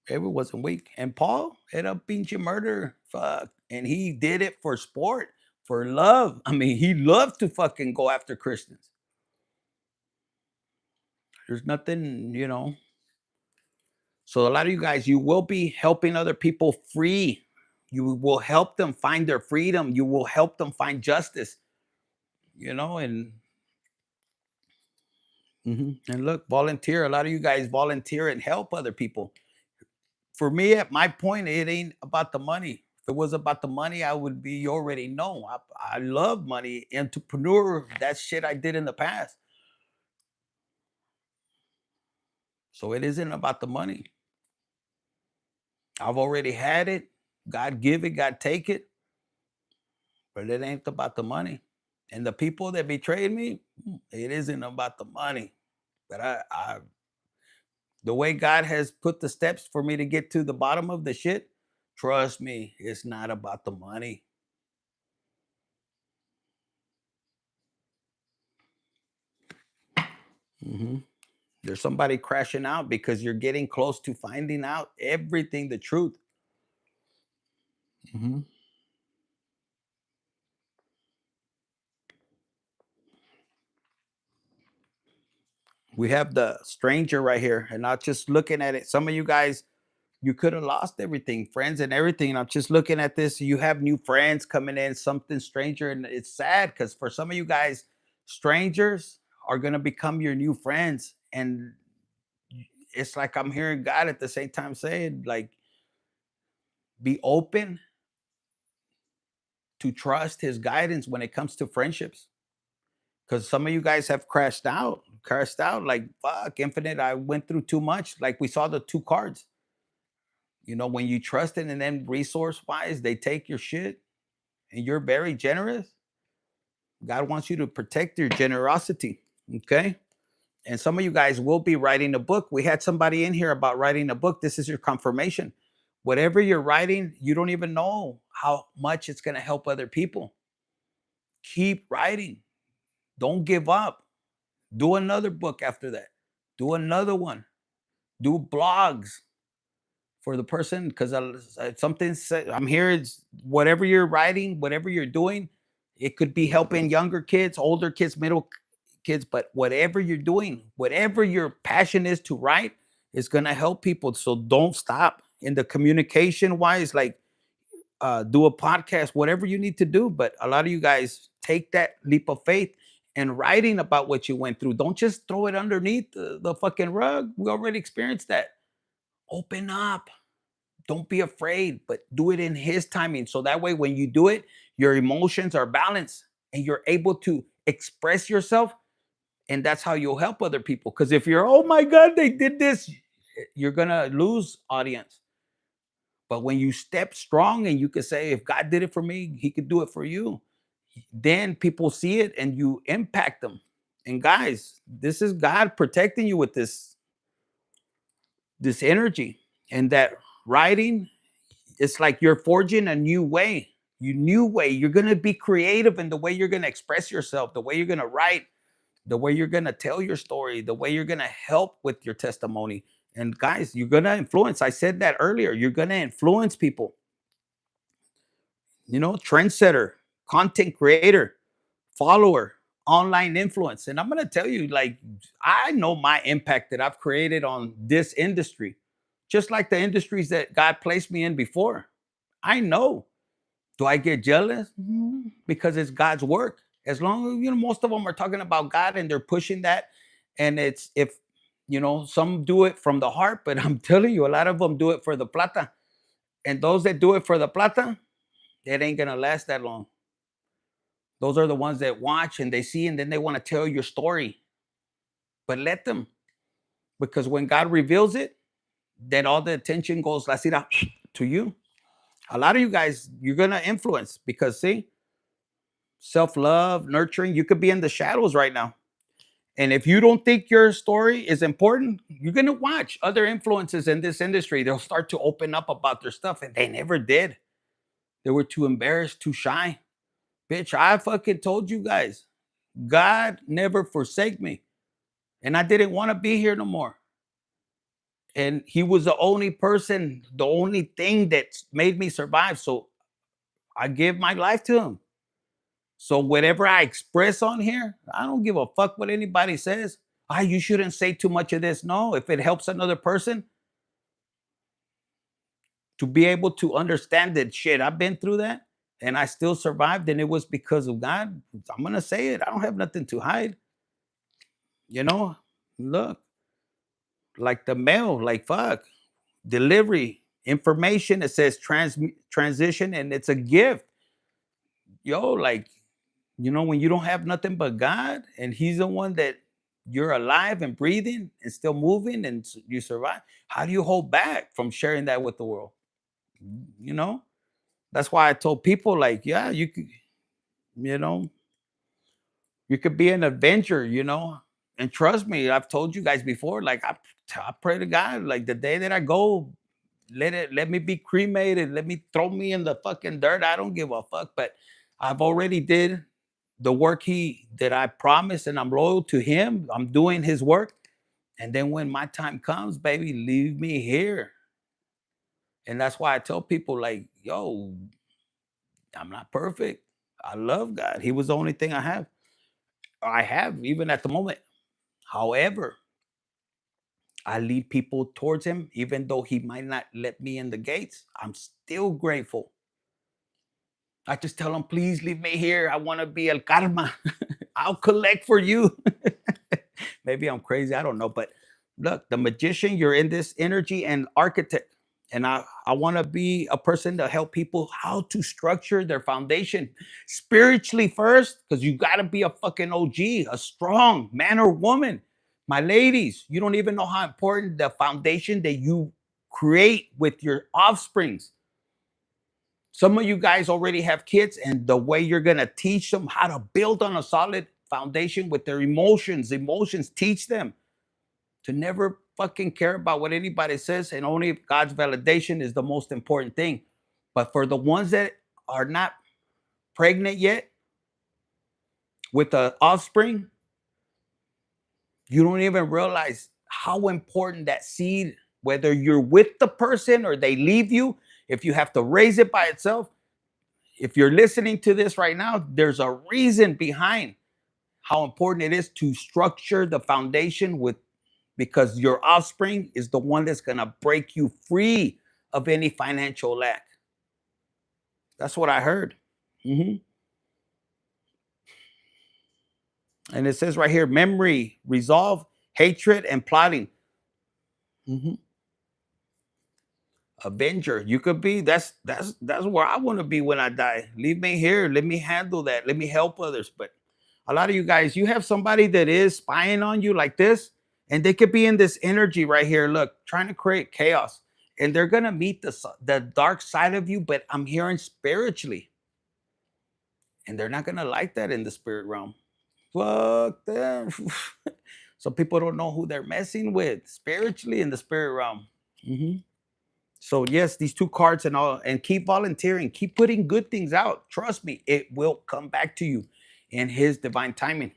David wasn't weak. And Paul ended up being your murderer. Fuck. And he did it for sport, for love. I mean, he loved to fucking go after Christians. There's nothing. So a lot of you guys, you will be helping other people free. You will help them find their freedom. You will help them find justice. And and look, volunteer. A lot of you guys volunteer and help other people. For me, at my point, it ain't about the money. If it was about the money, I would be, you already know. I love money. Entrepreneur, that shit I did in the past. So it isn't about the money. I've already had it. God give it, God take it. But it ain't about the money. And the people that betrayed me, it isn't about the money. But the way God has put the steps for me to get to the bottom of the shit, trust me, it's not about the money. Mhm. There's somebody crashing out because you're getting close to finding out everything, the truth. Mhm. We have the stranger right here, and not just looking at it. Some of you guys, you could have lost everything, friends and everything. And I'm just looking at this. You have new friends coming in, something stranger, and it's sad because for some of you guys, strangers are gonna become your new friends, and it's like I'm hearing God at the same time saying, like, be open to trust His guidance when it comes to friendships. Because some of you guys have crashed out like fuck, Infinite. I went through too much. Like we saw the two cards. When you trust it, and then resource wise, they take your shit, and you're very generous. God wants you to protect your generosity. Okay. And some of you guys will be writing a book. We had somebody in here about writing a book. This is your confirmation. Whatever you're writing, you don't even know how much it's going to help other people. Keep writing. Don't give up. Do another book after that. Do another one. Do blogs for the person, because something said I'm here. It's whatever you're writing, whatever you're doing. It could be helping younger kids, older kids, middle kids, but whatever you're doing, whatever your passion is to write, is gonna help people. So don't stop. In the communication wise, like do a podcast, whatever you need to do. But a lot of you guys take that leap of faith and writing about what you went through. Don't just throw it underneath the fucking rug. We already experienced that. Open up. Don't be afraid, but do it in His timing. So that way, when you do it, your emotions are balanced and you're able to express yourself. And that's how you'll help other people. Because if you're, oh my God, they did this, you're going to lose audience. But when you step strong and you can say, if God did it for me, He could do it for you. Then people see it and you impact them. And guys, this is God protecting you with this energy. And that writing, it's like you're forging a new way. you new way. You're gonna be creative in the way you're gonna express yourself, the way you're gonna write, the way you're gonna tell your story, the way you're gonna help with your testimony. And guys, you're gonna influence. I said that earlier. You're gonna influence people. Trendsetter, content creator, follower, online influence. And I'm gonna tell you, like, I know my impact that I've created on this industry, just like the industries that God placed me in before. I know. Do I get jealous? Because it's God's work. As long as most of them are talking about God and they're pushing that. And it's if some do it from the heart, but I'm telling you, a lot of them do it for the plata. And those that do it for the plata, it ain't gonna last that long. Those are the ones that watch and they see and then they want to tell your story. But let them, because when God reveals it, then all the attention goes to you. A lot of you guys, you're gonna influence because see, self-love, nurturing, you could be in the shadows right now. And if you don't think your story is important, you're gonna watch other influences in this industry. They'll start to open up about their stuff, and they never did. They were too embarrassed, too shy. Bitch, I fucking told you guys, God never forsake me. And I didn't want to be here no more. And he was the only person, the only thing that made me survive. So I give my life to him. So whatever I express on here, I don't give a fuck what anybody says. You shouldn't say too much of this. No, if it helps another person to be able to understand that shit, I've been through that and I still survived, and it was because of God. I'm gonna say it. I don't have nothing to hide. Look, like the mail, like fuck, delivery, information. It says transition, and it's a gift. Like when you don't have nothing but God, and He's the one that you're alive and breathing and still moving, and you survive. How do you hold back from sharing that with the world? You know, that's why I told people, like, yeah, you know, you could be an adventure, and trust me, I've told you guys before, like I pray to God, like the day that I go, let me be cremated, let me throw me in the fucking dirt. I don't give a fuck, but I've already did the work he that I promised, and I'm loyal to him. I'm doing his work. And then when my time comes, baby, leave me here. And that's why I tell people, like, yo, I'm not perfect. I love God. He was the only thing I have even at the moment. However, I lead people towards him, even though he might not let me in the gates. I'm still grateful. I just tell him, please leave me here. I want to be El Karma. I'll collect for you. Maybe I'm crazy. I don't know. But look, the magician, you're in this energy, and architect. And I want to be a person to help people how to structure their foundation spiritually first, because you got to be a fucking OG, a strong man or woman. My ladies, you don't even know how important the foundation that you create with your offsprings. Some of you guys already have kids, and the way you're going to teach them how to build on a solid foundation with their emotions, teach them to never fucking care about what anybody says, and only if God's validation is the most important thing. But for the ones that are not pregnant yet with the offspring, you don't even realize how important that seed, whether you're with the person or they leave you, if you have to raise it by itself. If you're listening to this right now, there's a reason behind how important it is to structure the foundation because your offspring is the one that's going to break you free of any financial lack. That's what I heard. hmm And it says right here, memory, resolve, hatred, and plotting. hmm Avenger. You could be. That's where I want to be when I die. Leave me here. Let me handle that. Let me help others. But a lot of you guys, you have somebody that is spying on you like this, and they could be in this energy right here. Look, trying to create chaos, and they're gonna meet the dark side of you. But I'm hearing spiritually, and they're not gonna like that in the spirit realm. Fuck them. So people don't know who they're messing with spiritually in the spirit realm. hmm So yes, these 2 cards and all, and keep volunteering, keep putting good things out. Trust me, it will come back to you in his divine timing.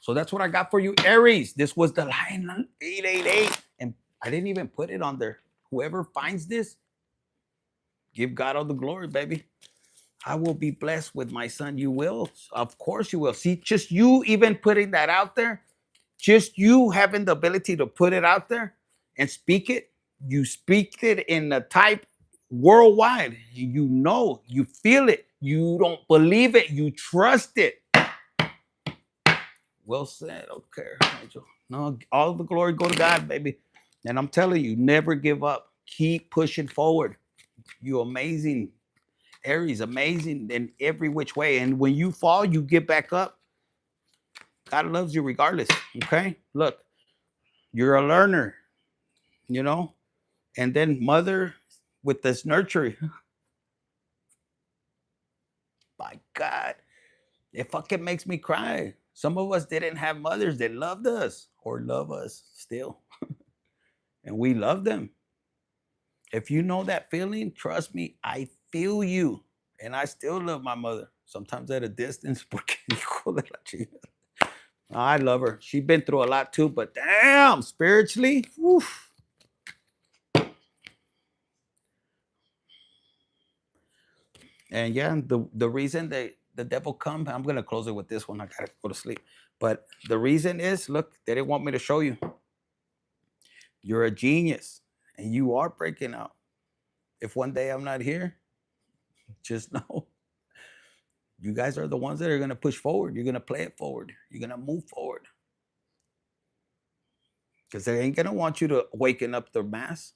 So that's what I got for you, Aries. This was the line 888. And I didn't even put it on there. Whoever finds this, give God all the glory, baby. I will be blessed with my son. You will. Of course you will. See, just you even putting that out there, just you having the ability to put it out there and speak it. You speak it in the type worldwide. You know, you feel it. You don't believe it. You trust it. Well said. Okay, Angel. No, all the glory go to God, baby. And I'm telling you, never give up. Keep pushing forward. You amazing, Aries, amazing in every which way. And when you fall, you get back up. God loves you regardless. Okay. Look, you're a learner, you know, and then mother with this nurturing. My God, it fucking makes me cry. Some of us didn't have mothers that loved us or love us still, and we love them. If you know that feeling, trust me, I feel you. And I still love my mother, sometimes at a distance. Porque hijo de la chingada. I love her. She's been through a lot too, but damn, spiritually, oof. And yeah, the reason that the devil come, I'm gonna close it with this one. I gotta go to sleep. But the reason is, look, they didn't want me to show you. You're a genius, and you are breaking out. If one day I'm not here, just know you guys are the ones that are gonna push forward. You're gonna play it forward. You're gonna move forward. Because they ain't gonna want you to waken up the mass.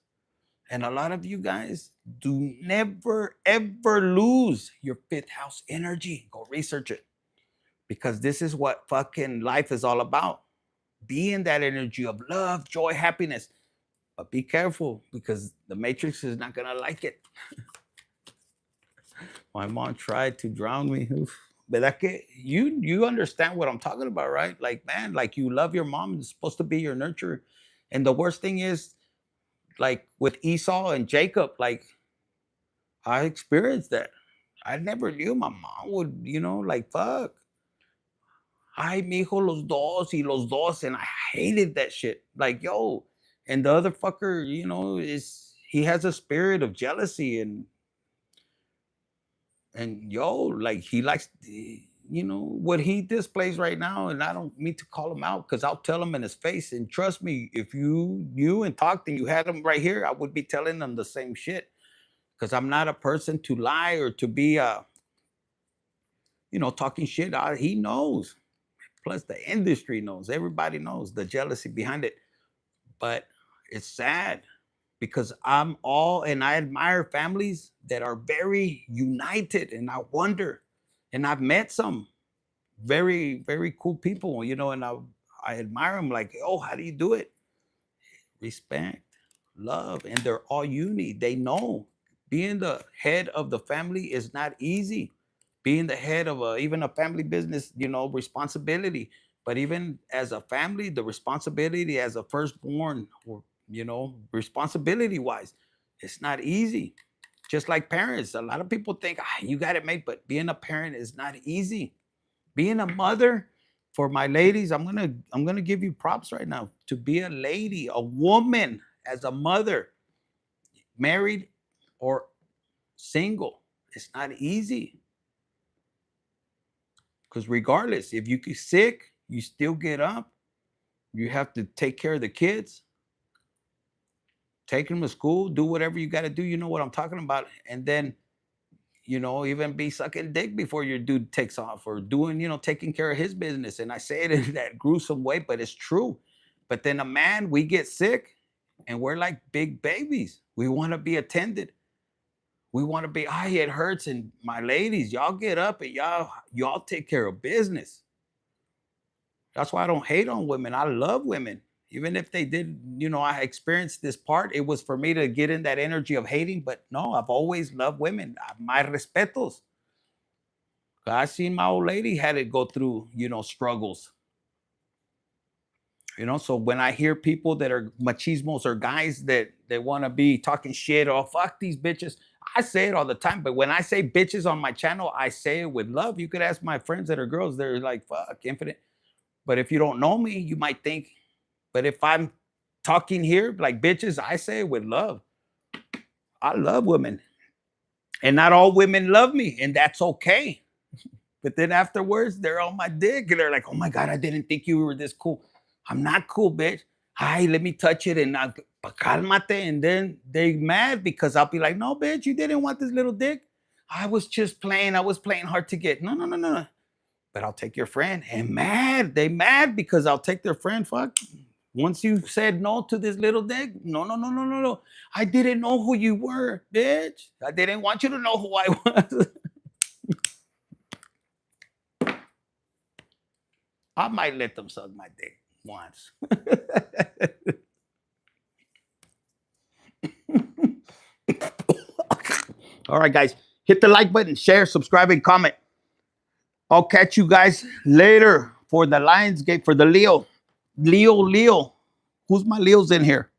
And a lot of you guys do never ever lose your fifth house energy. Go research it. Because this is what fucking life is all about. Be in that energy of love, joy, happiness. But be careful because the matrix is not gonna like it. My mom tried to drown me. Oof. But that you understand what I'm talking about, right? Like, man, like you love your mom, it's supposed to be your nurturer. And the worst thing is, like with Esau and Jacob, like I experienced that. I never knew my mom would, like fuck. Ay, mijo, los dos y los dos. And I hated that shit. Like, yo. And the other fucker, he has a spirit of jealousy and yo, like he likes, what he displays right now. And I don't mean to call him out because I'll tell him in his face. And trust me, if you knew and talked and you had him right here, I would be telling them the same shit. Because I'm not a person to lie or to be, talking shit. He knows. Plus, the industry knows. Everybody knows the jealousy behind it. But it's sad because and I admire families that are very united. And I wonder, and I've met some very, very cool people, and I admire them like, oh, how do you do it? Respect, love, and they're all unity. They know being the head of the family is not easy. Being the head of even a family business, responsibility. But even as a family, the responsibility as a firstborn, or responsibility wise, it's not easy. Just like parents, a lot of people think you got it made, but being a parent is not easy. Being a mother, for my ladies, I'm gonna give you props right now. To be a lady, a woman, as a mother, married or single, it's not easy. Because regardless, if you get sick, you still get up. You have to take care of the kids, take them to school, do whatever you got to do. You know what I'm talking about. And then, even be sucking dick before your dude takes off or doing, taking care of his business. And I say it in that gruesome way, but it's true. But then a man, we get sick and we're like big babies. We want to be attended. We want to be, it hurts. And my ladies, y'all get up and y'all take care of business. That's why I don't hate on women. I love women. Even if they did, I experienced this part, it was for me to get in that energy of hating. But no, I've always loved women. My respetos. I seen my old lady had to go through, struggles. So when I hear people that are machismos or guys that they want to be talking shit. Oh, fuck these bitches. I say it all the time, but when I say bitches on my channel, I say it with love. You could ask my friends that are girls. They're like, fuck, infinite. But if you don't know me, you might think. But if I'm talking here like bitches, I say it with love. I love women. And not all women love me, and that's okay. But then afterwards, they're on my dick and they're like, oh my God, I didn't think you were this cool. I'm not cool, bitch. Hi, let me touch it and I'll calmate. And then they mad because I'll be like, no, bitch, you didn't want this little dick. I was just playing. I was playing hard to get. No, no, no, no. But I'll take your friend. And mad. They mad because I'll take their friend. Fuck. Once you said no to this little dick, no, no, no, no, no, no. I didn't know who you were, bitch. I didn't want you to know who I was. I might let them suck my dick once. All right, guys. Hit the like button, share, subscribe, and comment. I'll catch you guys later for the Lionsgate, for the Leo. Leo. Who's my Leos in here?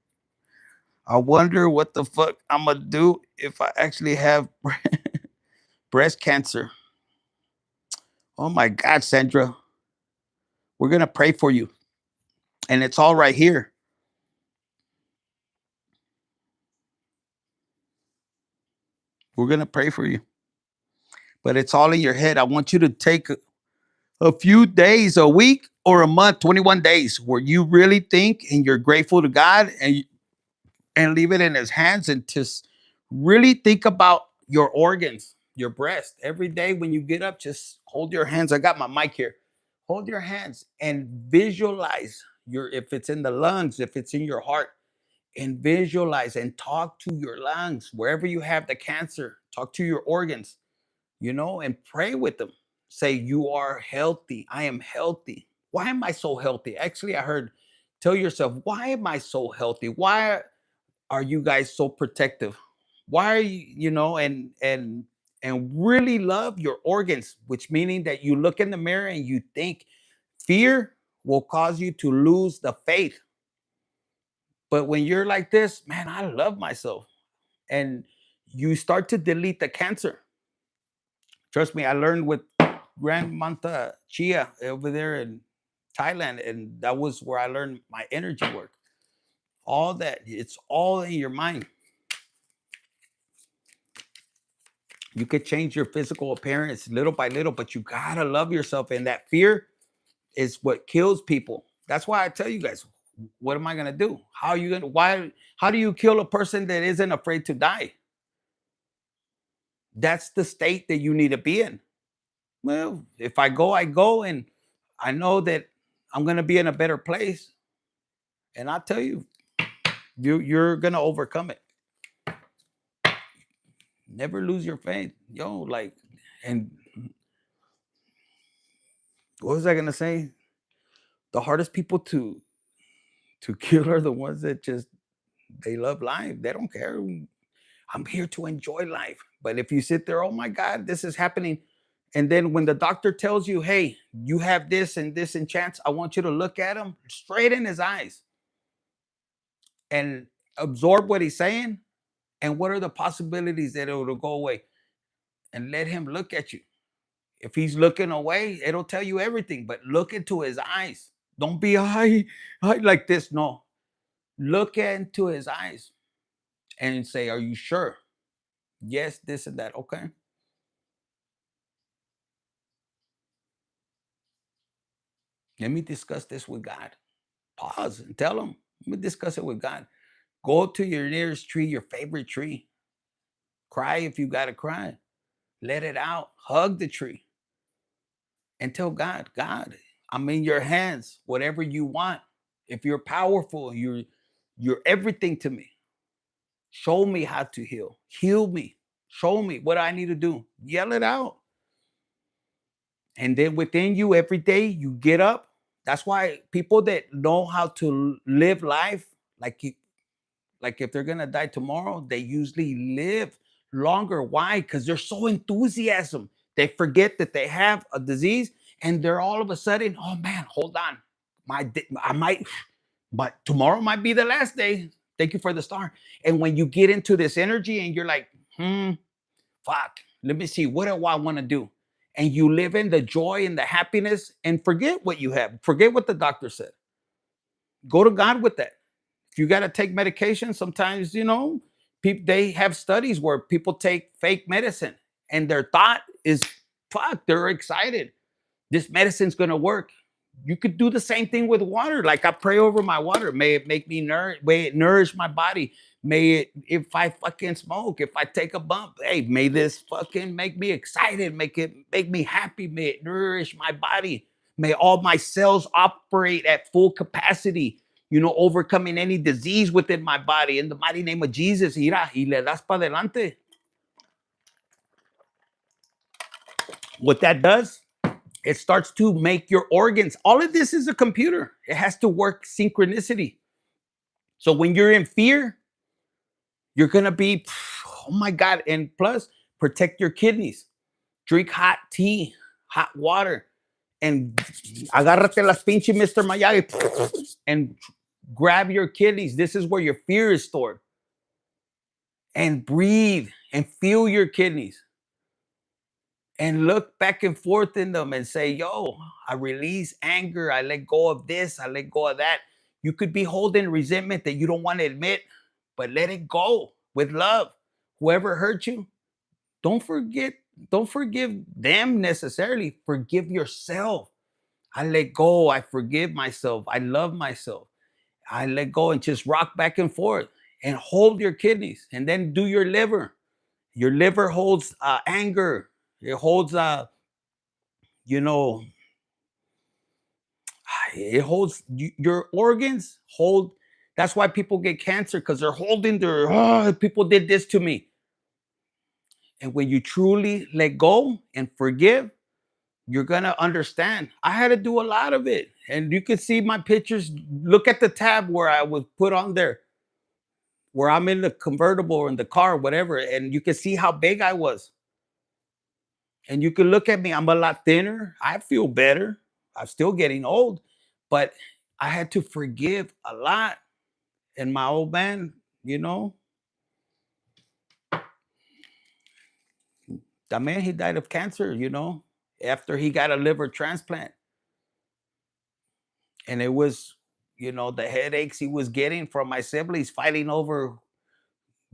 I wonder what the fuck I'm going to do if I actually have breast cancer. Oh my God, Sandra. We're going to pray for you. And it's all right here. We're going to pray for you. But it's all in your head. I want you to take a few days, a week, or a month, 21 days, where you really think and you're grateful to God and leave it in his hands and just really think about your organs, your breast. Every day when you get up, just hold your hands. I got my mic here. Hold your hands and visualize if it's in the lungs, if it's in your heart, and visualize and talk to your lungs wherever you have the cancer. Talk to your organs, and pray with them. Say, you are healthy. I am healthy. Why am I so healthy? Actually, I heard, tell yourself, why am I so healthy? Why are you guys so protective? Why are you, and really love your organs, which meaning that you look in the mirror and you think fear will cause you to lose the faith. But when you're like this, man, I love myself. And you start to delete the cancer. Trust me, I learned with Grandmanta Chia over there in Thailand, and that was where I learned my energy work. All that, it's all in your mind. You could change your physical appearance little by little, but you gotta love yourself. And that fear is what kills people. That's why I tell you guys, what am I gonna do? How do you kill a person that isn't afraid to die? That's the state that you need to be in. Well, if I go, I go, and I know that I'm gonna be in a better place. And I tell you, you're gonna overcome it. Never lose your faith, and what was I gonna say? The hardest people to kill are the ones that just they love life. They don't care. I'm here to enjoy life. But if you sit there, oh my God, this is happening. And then when the doctor tells you, hey, you have this and this in chance, I want you to look at him straight in his eyes and absorb what he's saying. And what are the possibilities that it will go away? And let him look at you. If he's looking away, it'll tell you everything. But look into his eyes. Don't be high like this. No. Look into his eyes and say, are you sure? Yes, this and that. Okay. Let me discuss this with God. Pause and tell him. Let me discuss it with God. Go to your nearest tree, your favorite tree. Cry if you got to cry. Let it out. Hug the tree and tell God, God, I'm in your hands. Whatever you want. If you're powerful, you're everything to me. Show me how to heal. Heal me. Show me what I need to do. Yell it out. And then within you, every day you get up. That's why people that know how to live life, like if they're gonna die tomorrow, they usually live longer. Why? Because they're so enthusiasm. They forget that they have a disease, and they're all of a sudden, oh man, hold on, I might, but tomorrow might be the last day. Thank you for the star. And when you get into this energy and you're like, fuck, let me see, what do I want to do? And you live in the joy and the happiness and forget what you have. Forget what the doctor said. Go to God with that. If you got to take medication, sometimes, people, they have studies where people take fake medicine and their thought is, fuck, they're excited. This medicine's going to work. You could do the same thing with water. Like I pray over my water. May it make me may it nourish my body. May it, if I fucking smoke, if I take a bump, hey, may this fucking make me excited. Make me happy. May it nourish my body. May all my cells operate at full capacity, overcoming any disease within my body. In the mighty name of Jesus, ira, y le das para adelante. What that does, it starts to make your organs. All of this is a computer. It has to work synchronicity. So when you're in fear, you're going to be, oh my God. And plus, protect your kidneys. Drink hot tea, hot water, and agárrate las pinche Mr. Miyagi and grab your kidneys. This is where your fear is stored. And breathe and feel your kidneys. And look back and forth in them and say, yo, I release anger. I let go of this. I let go of that. You could be holding resentment that you don't want to admit, but let it go with love. Whoever hurt you, don't forgive them necessarily. Forgive yourself. I let go. I forgive myself. I love myself. I let go and just rock back and forth and hold your kidneys and then do your liver. Your liver holds anger. It holds, it holds your organs hold. That's why people get cancer, because they're holding their, people did this to me. And when you truly let go and forgive, you're going to understand. I had to do a lot of it. And you can see my pictures. Look at the tab where I was put on there, where I'm in the convertible or in the car, whatever. And you can see how big I was. And you can look at me, I'm a lot thinner. I feel better. I'm still getting old, but I had to forgive a lot. And my old man, the man, he died of cancer, after he got a liver transplant. And it was, the headaches he was getting from my siblings fighting over,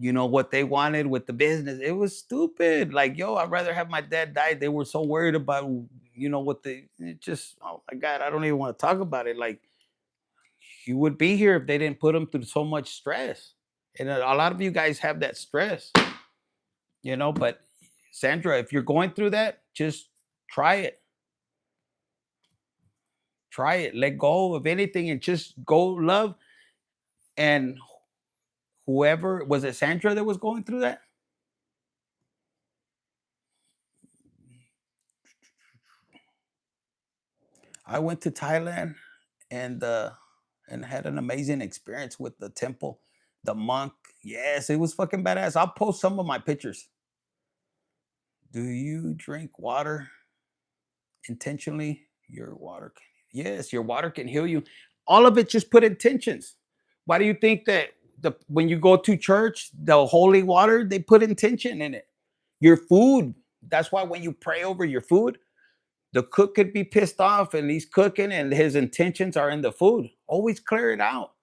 what they wanted with the business. It was stupid. Like, yo, I'd rather have my dad die. They were so worried about, it just, oh my God, I don't even want to talk about it. Like, you would be here if they didn't put him through so much stress. And a lot of you guys have that stress, but Sandra, if you're going through that, just try it. Try it. Let go of anything and just go love. And whoever, was it Sandra that was going through that? I went to Thailand and had an amazing experience with the temple, the monk. Yes, it was fucking badass. I'll post some of my pictures. Do you drink water intentionally? Your water can, yes, your water can heal you. All of it, just put intentions. Why do you think that when you go to church, the holy water, they put intention in it? Your food, that's why when you pray over your food, the cook could be pissed off and he's cooking and his intentions are in the food. Always clear it out.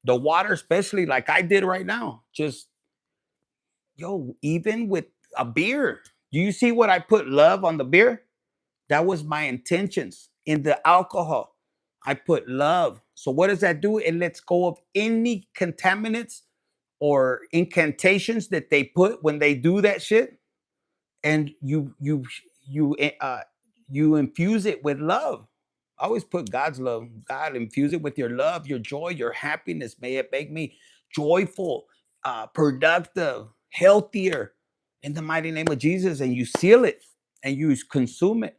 The water, especially like I did right now, just, yo, even with a beer, do you see what I put love on the beer? That was my intentions. In the alcohol, I put love. So what does that do? It lets go of any contaminants or incantations that they put when they do that shit. And you infuse it with love. I always put God's love. God, infuse it with your love, your joy, your happiness. May it make me joyful, productive, healthier in the mighty name of Jesus. And you seal it and you consume it.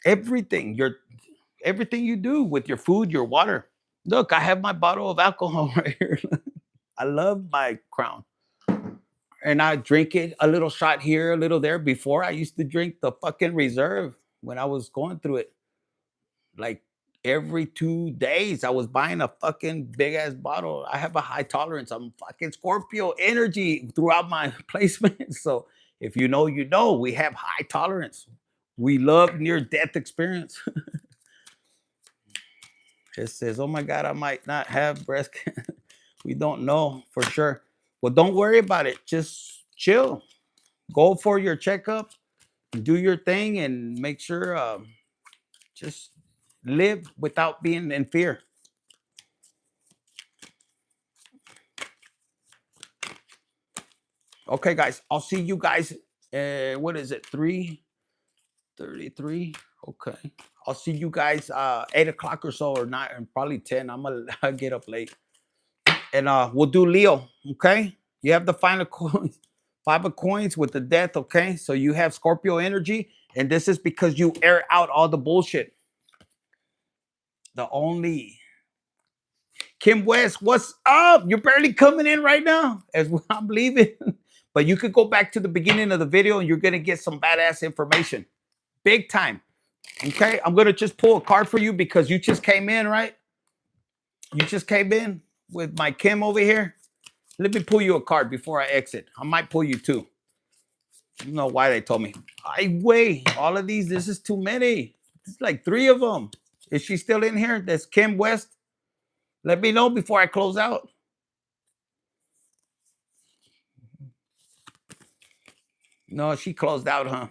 Everything you do with your food, your water. Look, I have my bottle of alcohol right here. I love my Crown. And I drink it a little shot here, a little there. Before I used to drink the fucking reserve when I was going through it. Like every 2 days. I was buying a fucking big ass bottle. I have a high tolerance. I'm fucking Scorpio energy throughout my placement. So if you know, you know, we have high tolerance. We love near death experience. It says, oh my God, I might not have breast cancer. We don't know for sure. Well, don't worry about it. Just chill. Go for your checkup, do your thing, and make sure just live without being in fear. Okay, guys, I'll see you guys. What is it? 3:33. Okay, I'll see you guys 8 o'clock or so, or not, probably 10. I'm gonna get up late, and we'll do Leo. Okay, you have the final coins, 5 of coins with the death. Okay, so you have Scorpio energy, and this is because you air out all the bullshit. The only Kim West, what's up? You're barely coming in right now as I'm leaving. But you could go back to the beginning of the video and you're going to get some badass information. Big time. Okay, I'm going to just pull a card for you because you just came in, right? You just came in with my Kim over here. Let me pull you a card before I exit. I might pull you two. I don't know why they told me. I weigh all of these. This is too many. It's like 3 of them. Is she still in here? That's Kim West. Let me know before I close out. No, she closed out, huh?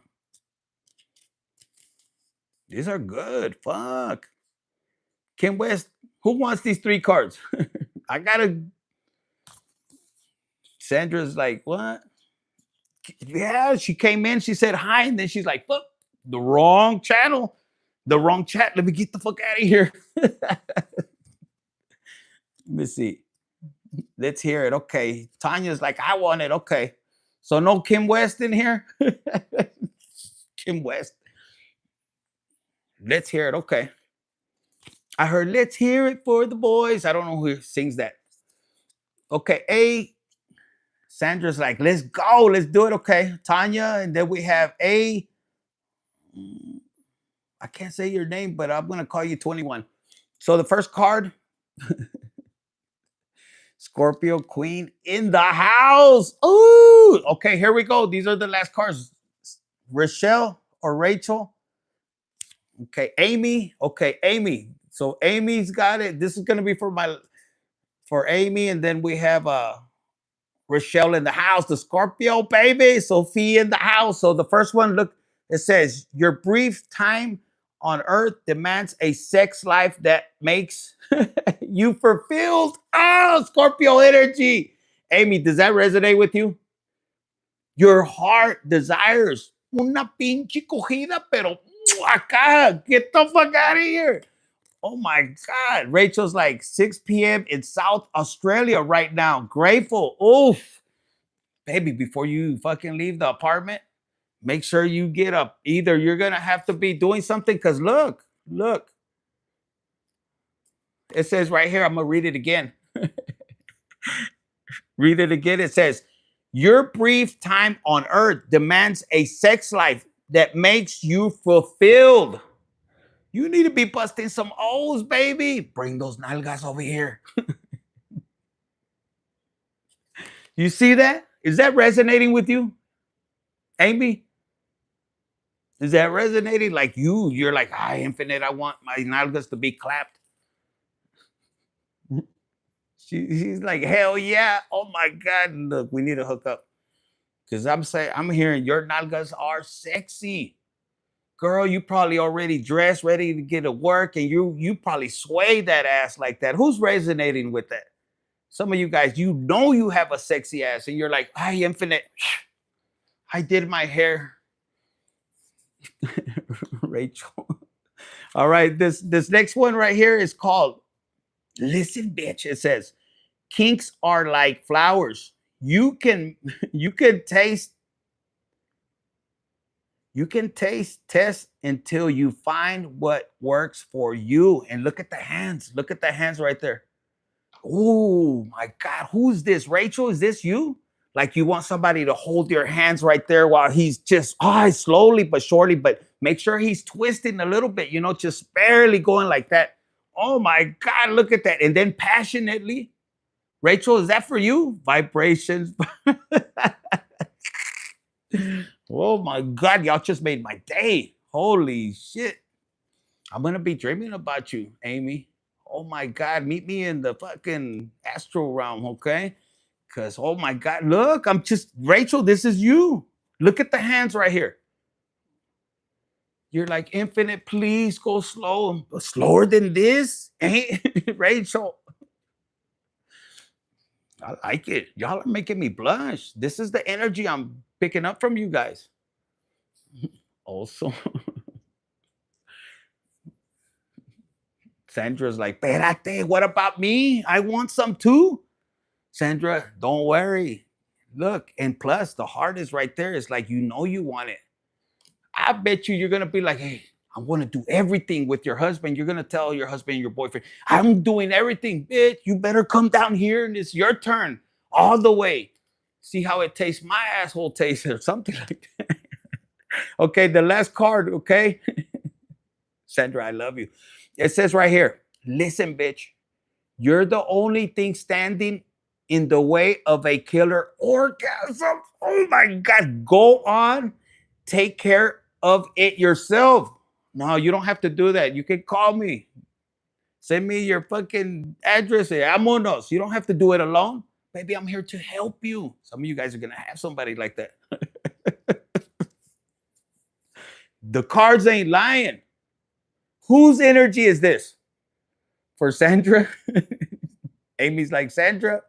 These are good. Fuck. Kim West, who wants these 3 cards? I gotta. Sandra's like, what? Yeah, she came in, she said hi, and then she's like, fuck, the wrong channel, the wrong chat. Let me get the fuck out of here. Let me see. Let's hear it. Okay. Tanya's like, I want it. Okay. So no Kim West in here? Kim West. Let's hear it. Okay. I heard let's hear it for the boys. I don't know who sings that. Okay. A. Sandra's like, let's go. Let's do it. Okay. Tanya. And then we have A. I can't say your name, but I'm going to call you 21. So the first card, Scorpio Queen in the house. Ooh. Okay. Here we go. These are the last cards. Rochelle or Rachel. Okay. Amy. Okay. Amy. So Amy's got it. This is going to be for Amy. And then we have Rochelle in the house, the Scorpio baby, Sophie in the house. So the first one, look, it says your brief time on earth demands a sex life that makes you fulfilled. Oh, Scorpio energy. Amy, does that resonate with you? Your heart desires una pinche cogida, pero acá, get the fuck out of here. Oh my God. Rachel's like 6 p.m. in South Australia right now. Grateful. Oof. Baby, before you fucking leave the apartment, make sure you get up. Either you're going to have to be doing something because look. It says right here, I'm going to read it again. Read it again. It says, your brief time on earth demands a sex life that makes you fulfilled. You need to be busting some O's, baby. Bring those nalgas over here. You see that? Is that resonating with you, Amy? Is that resonating? Like you're like, Infinite, I want my nalgas to be clapped. She's like, hell yeah. Oh my God. Look, we need to hook up. Because I'm hearing your nalgas are sexy. Girl, you probably already dressed, ready to get to work, and you probably sway that ass like that. Who's resonating with that? Some of you guys, you know you have a sexy ass, and you're like, Infinite, I did my hair. Rachel. All right, this next one right here is called, listen, bitch. It says, kinks are like flowers. You can taste, test until you find what works for you. And look at the hands. Look at the hands right there. Oh my God, who's this? Rachel, is this you? Like you want somebody to hold your hands right there while he's just slowly but surely, but make sure he's twisting a little bit, just barely going like that. Oh my God, look at that. And then passionately. Rachel, is that for you? Vibrations. Oh my God, y'all just made my day. Holy shit. I'm gonna be dreaming about you, Amy. Oh my God, meet me in the fucking astral realm, okay? Because, oh my God, look, I'm just, Rachel, this is you. Look at the hands right here. You're like, infinite, please go slow. Slower than this? Ain't Rachel? I like it. Y'all are making me blush. This is the energy I'm picking up from you guys. Also, Sandra's like, Perate, what about me? I want some too. Sandra, don't worry. Look, and plus the heart is right there. It's like, you know, you want it. I bet you're going to be like, hey, I want to do everything with your husband. You're going to tell your husband and your boyfriend, I'm doing everything, bitch. You better come down here and it's your turn all the way. See how it tastes. My asshole tastes or something like that. Okay, the last card, okay? Sandra, I love you. It says right here, listen, bitch, you're the only thing standing in the way of a killer orgasm. Oh my God, go on, take care of it yourself. No, you don't have to do that. You can call me. Send me your fucking address. Vámonos. You don't have to do it alone. Baby, I'm here to help you. Some of you guys are going to have somebody like that. The cards ain't lying. Whose energy is this? For Sandra? Amy's like, Sandra,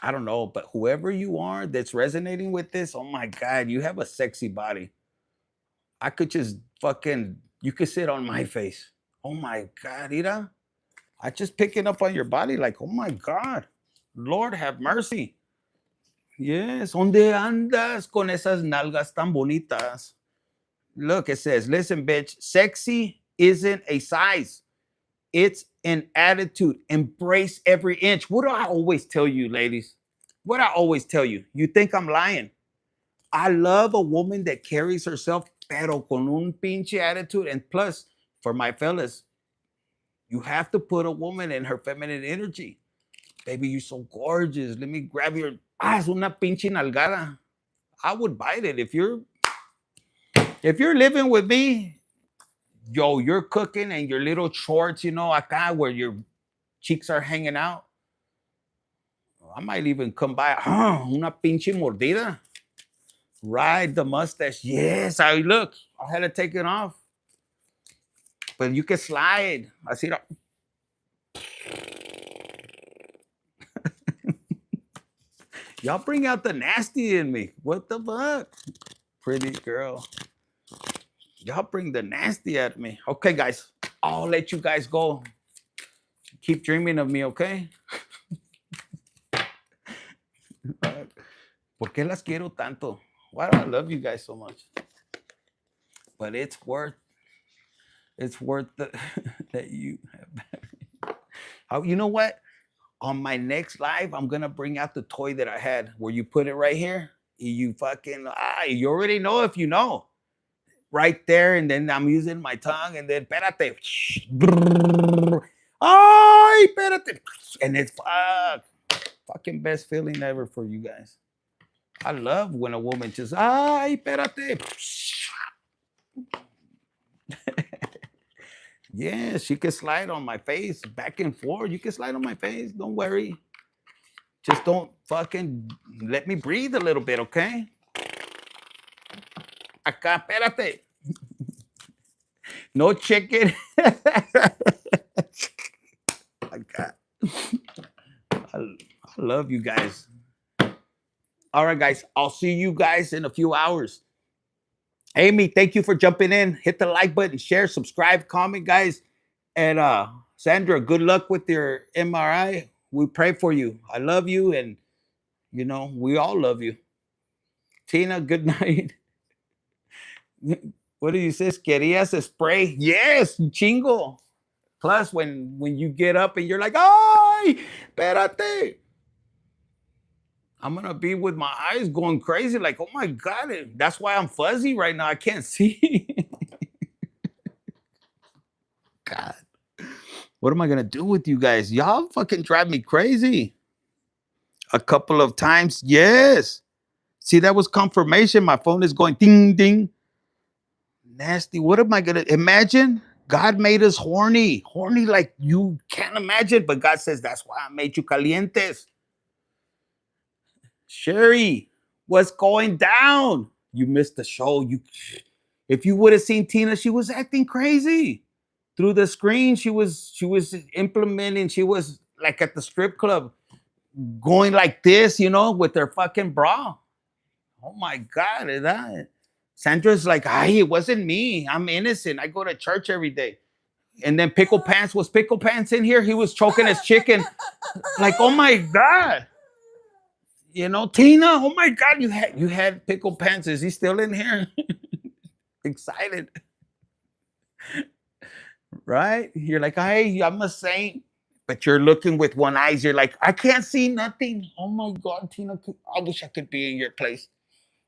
I don't know, but whoever you are that's resonating with this, oh my God, you have a sexy body. I could just fucking, you could sit on my face. Oh my God, Ira. I just picking up on your body like, oh my God, Lord have mercy. Yes, ¿dónde andas con esas nalgas tan bonitas? Look, it says, listen, bitch, sexy isn't a size. It's an attitude. Embrace every inch. What do I always tell you, ladies? What I always tell you? You think I'm lying? I love a woman that carries herself, pero con un pinche attitude. And plus, for my fellas, you have to put a woman in her feminine energy. Baby, you're so gorgeous. Let me grab your. Es una pinche nalgada. I would bite it if you're living with me. Yo, you're cooking and your little shorts, you know, acá where your cheeks are hanging out. I might even come by. Una pinche mordida. Ride the mustache. Yes, I look. I had to take it off. But you can slide. I see that. Y'all bring out the nasty in me. What the fuck? Pretty girl. Y'all bring the nasty at me. Okay, guys. I'll let you guys go. Keep dreaming of me, okay? ¿Por qué las quiero tanto? Why do I love you guys so much? But it's worth that you have. You know what? On my next live, I'm gonna bring out the toy that I had where you put it right here. You fucking you already know if you know. Right there, and then I'm using my tongue, and then espérate. Ay, espérate. And it's fucking best feeling ever for you guys. I love when a woman just ay, espérate. Yes, you can slide on my face back and forth. You can slide on my face. Don't worry. Just don't fucking let me breathe a little bit, okay? Acá, espérate. No chicken. Acá. I love you guys. All right, guys. I'll see you guys in a few hours. Amy, thank you for jumping in. Hit the like button, share, subscribe, comment, guys. And Sandra, good luck with your MRI. We pray for you. I love you, and you know, we all love you. Tina, good night. What do you say? Querías a spray? Yes, chingo. Plus, when you get up and you're like, ay, espérate. I'm gonna be with my eyes going crazy, like, oh my God, that's why I'm fuzzy right now. I can't see. God. What am I gonna do with you guys? Y'all fucking drive me crazy. A couple of times, yes. See, that was confirmation. My phone is going ding ding. Nasty. What am I gonna imagine? God made us horny, horny like you can't imagine. But God says that's why I made you calientes. Sherry, what's going down? You missed the show. If you would have seen Tina, she was acting crazy through the screen. She was implementing. She was like at the strip club, going like this, with her fucking bra. Oh my God, is that? Sandra's like, hey, it wasn't me. I'm innocent. I go to church every day. And then Pickle Pants, was Pickle Pants in here? He was choking his chicken. Like, oh my God. Tina, oh my God, you had Pickle Pants. Is he still in here? Excited. Right? You're like, hey, I'm a saint. But you're looking with one eye. You're like, I can't see nothing. Oh my God, Tina, I wish I could be in your place.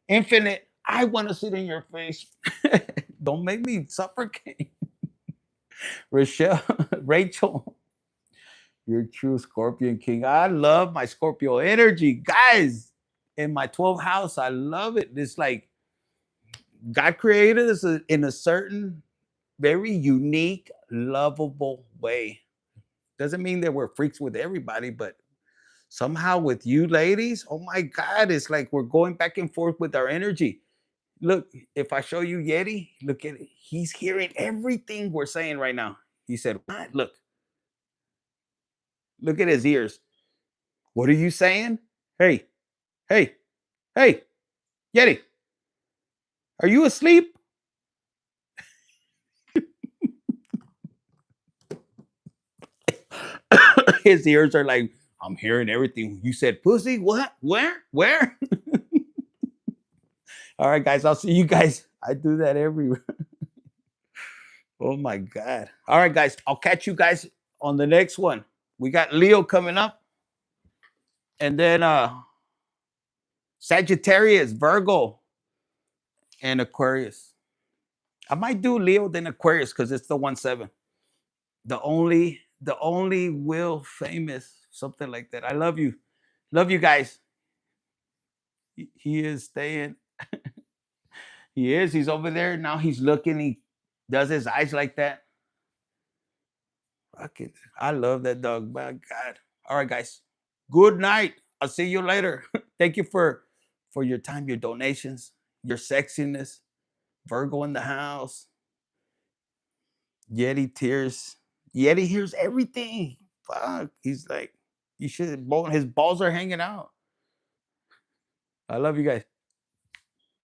Infinite, I want to sit in your face. Don't make me suffocate. Rochelle, Rachel, you're true Scorpion King. I love my Scorpio energy. Guys, in my 12th house, I love it. It's like God created us in a certain, very unique, lovable way. Doesn't mean that we're freaks with everybody, but somehow with you ladies, oh my God, it's like we're going back and forth with our energy. Look, if I show you Yeti, look at it. He's hearing everything we're saying right now. He said, what? Look at his ears. What are you saying? Hey, hey, hey, Yeti, are you asleep? His ears are like, I'm hearing everything. You said pussy? What? Where? All right, guys, I'll see you guys. I do that everywhere. Oh my God. All right, guys, I'll catch you guys on the next one. We got Leo coming up. And then Sagittarius, Virgo, and Aquarius. I might do Leo then Aquarius because it's the 1-7. The only will famous, something like that. I love you. Love you guys. He is staying. He is. He's over there. Now he's looking. He does his eyes like that. Fucking, I love that dog. My God. All right, guys. Good night. I'll see you later. Thank you for your time, your donations, your sexiness. Virgo in the house. Yeti tears. Yeti hears everything. Fuck. He's like, you should. His balls are hanging out. I love you guys.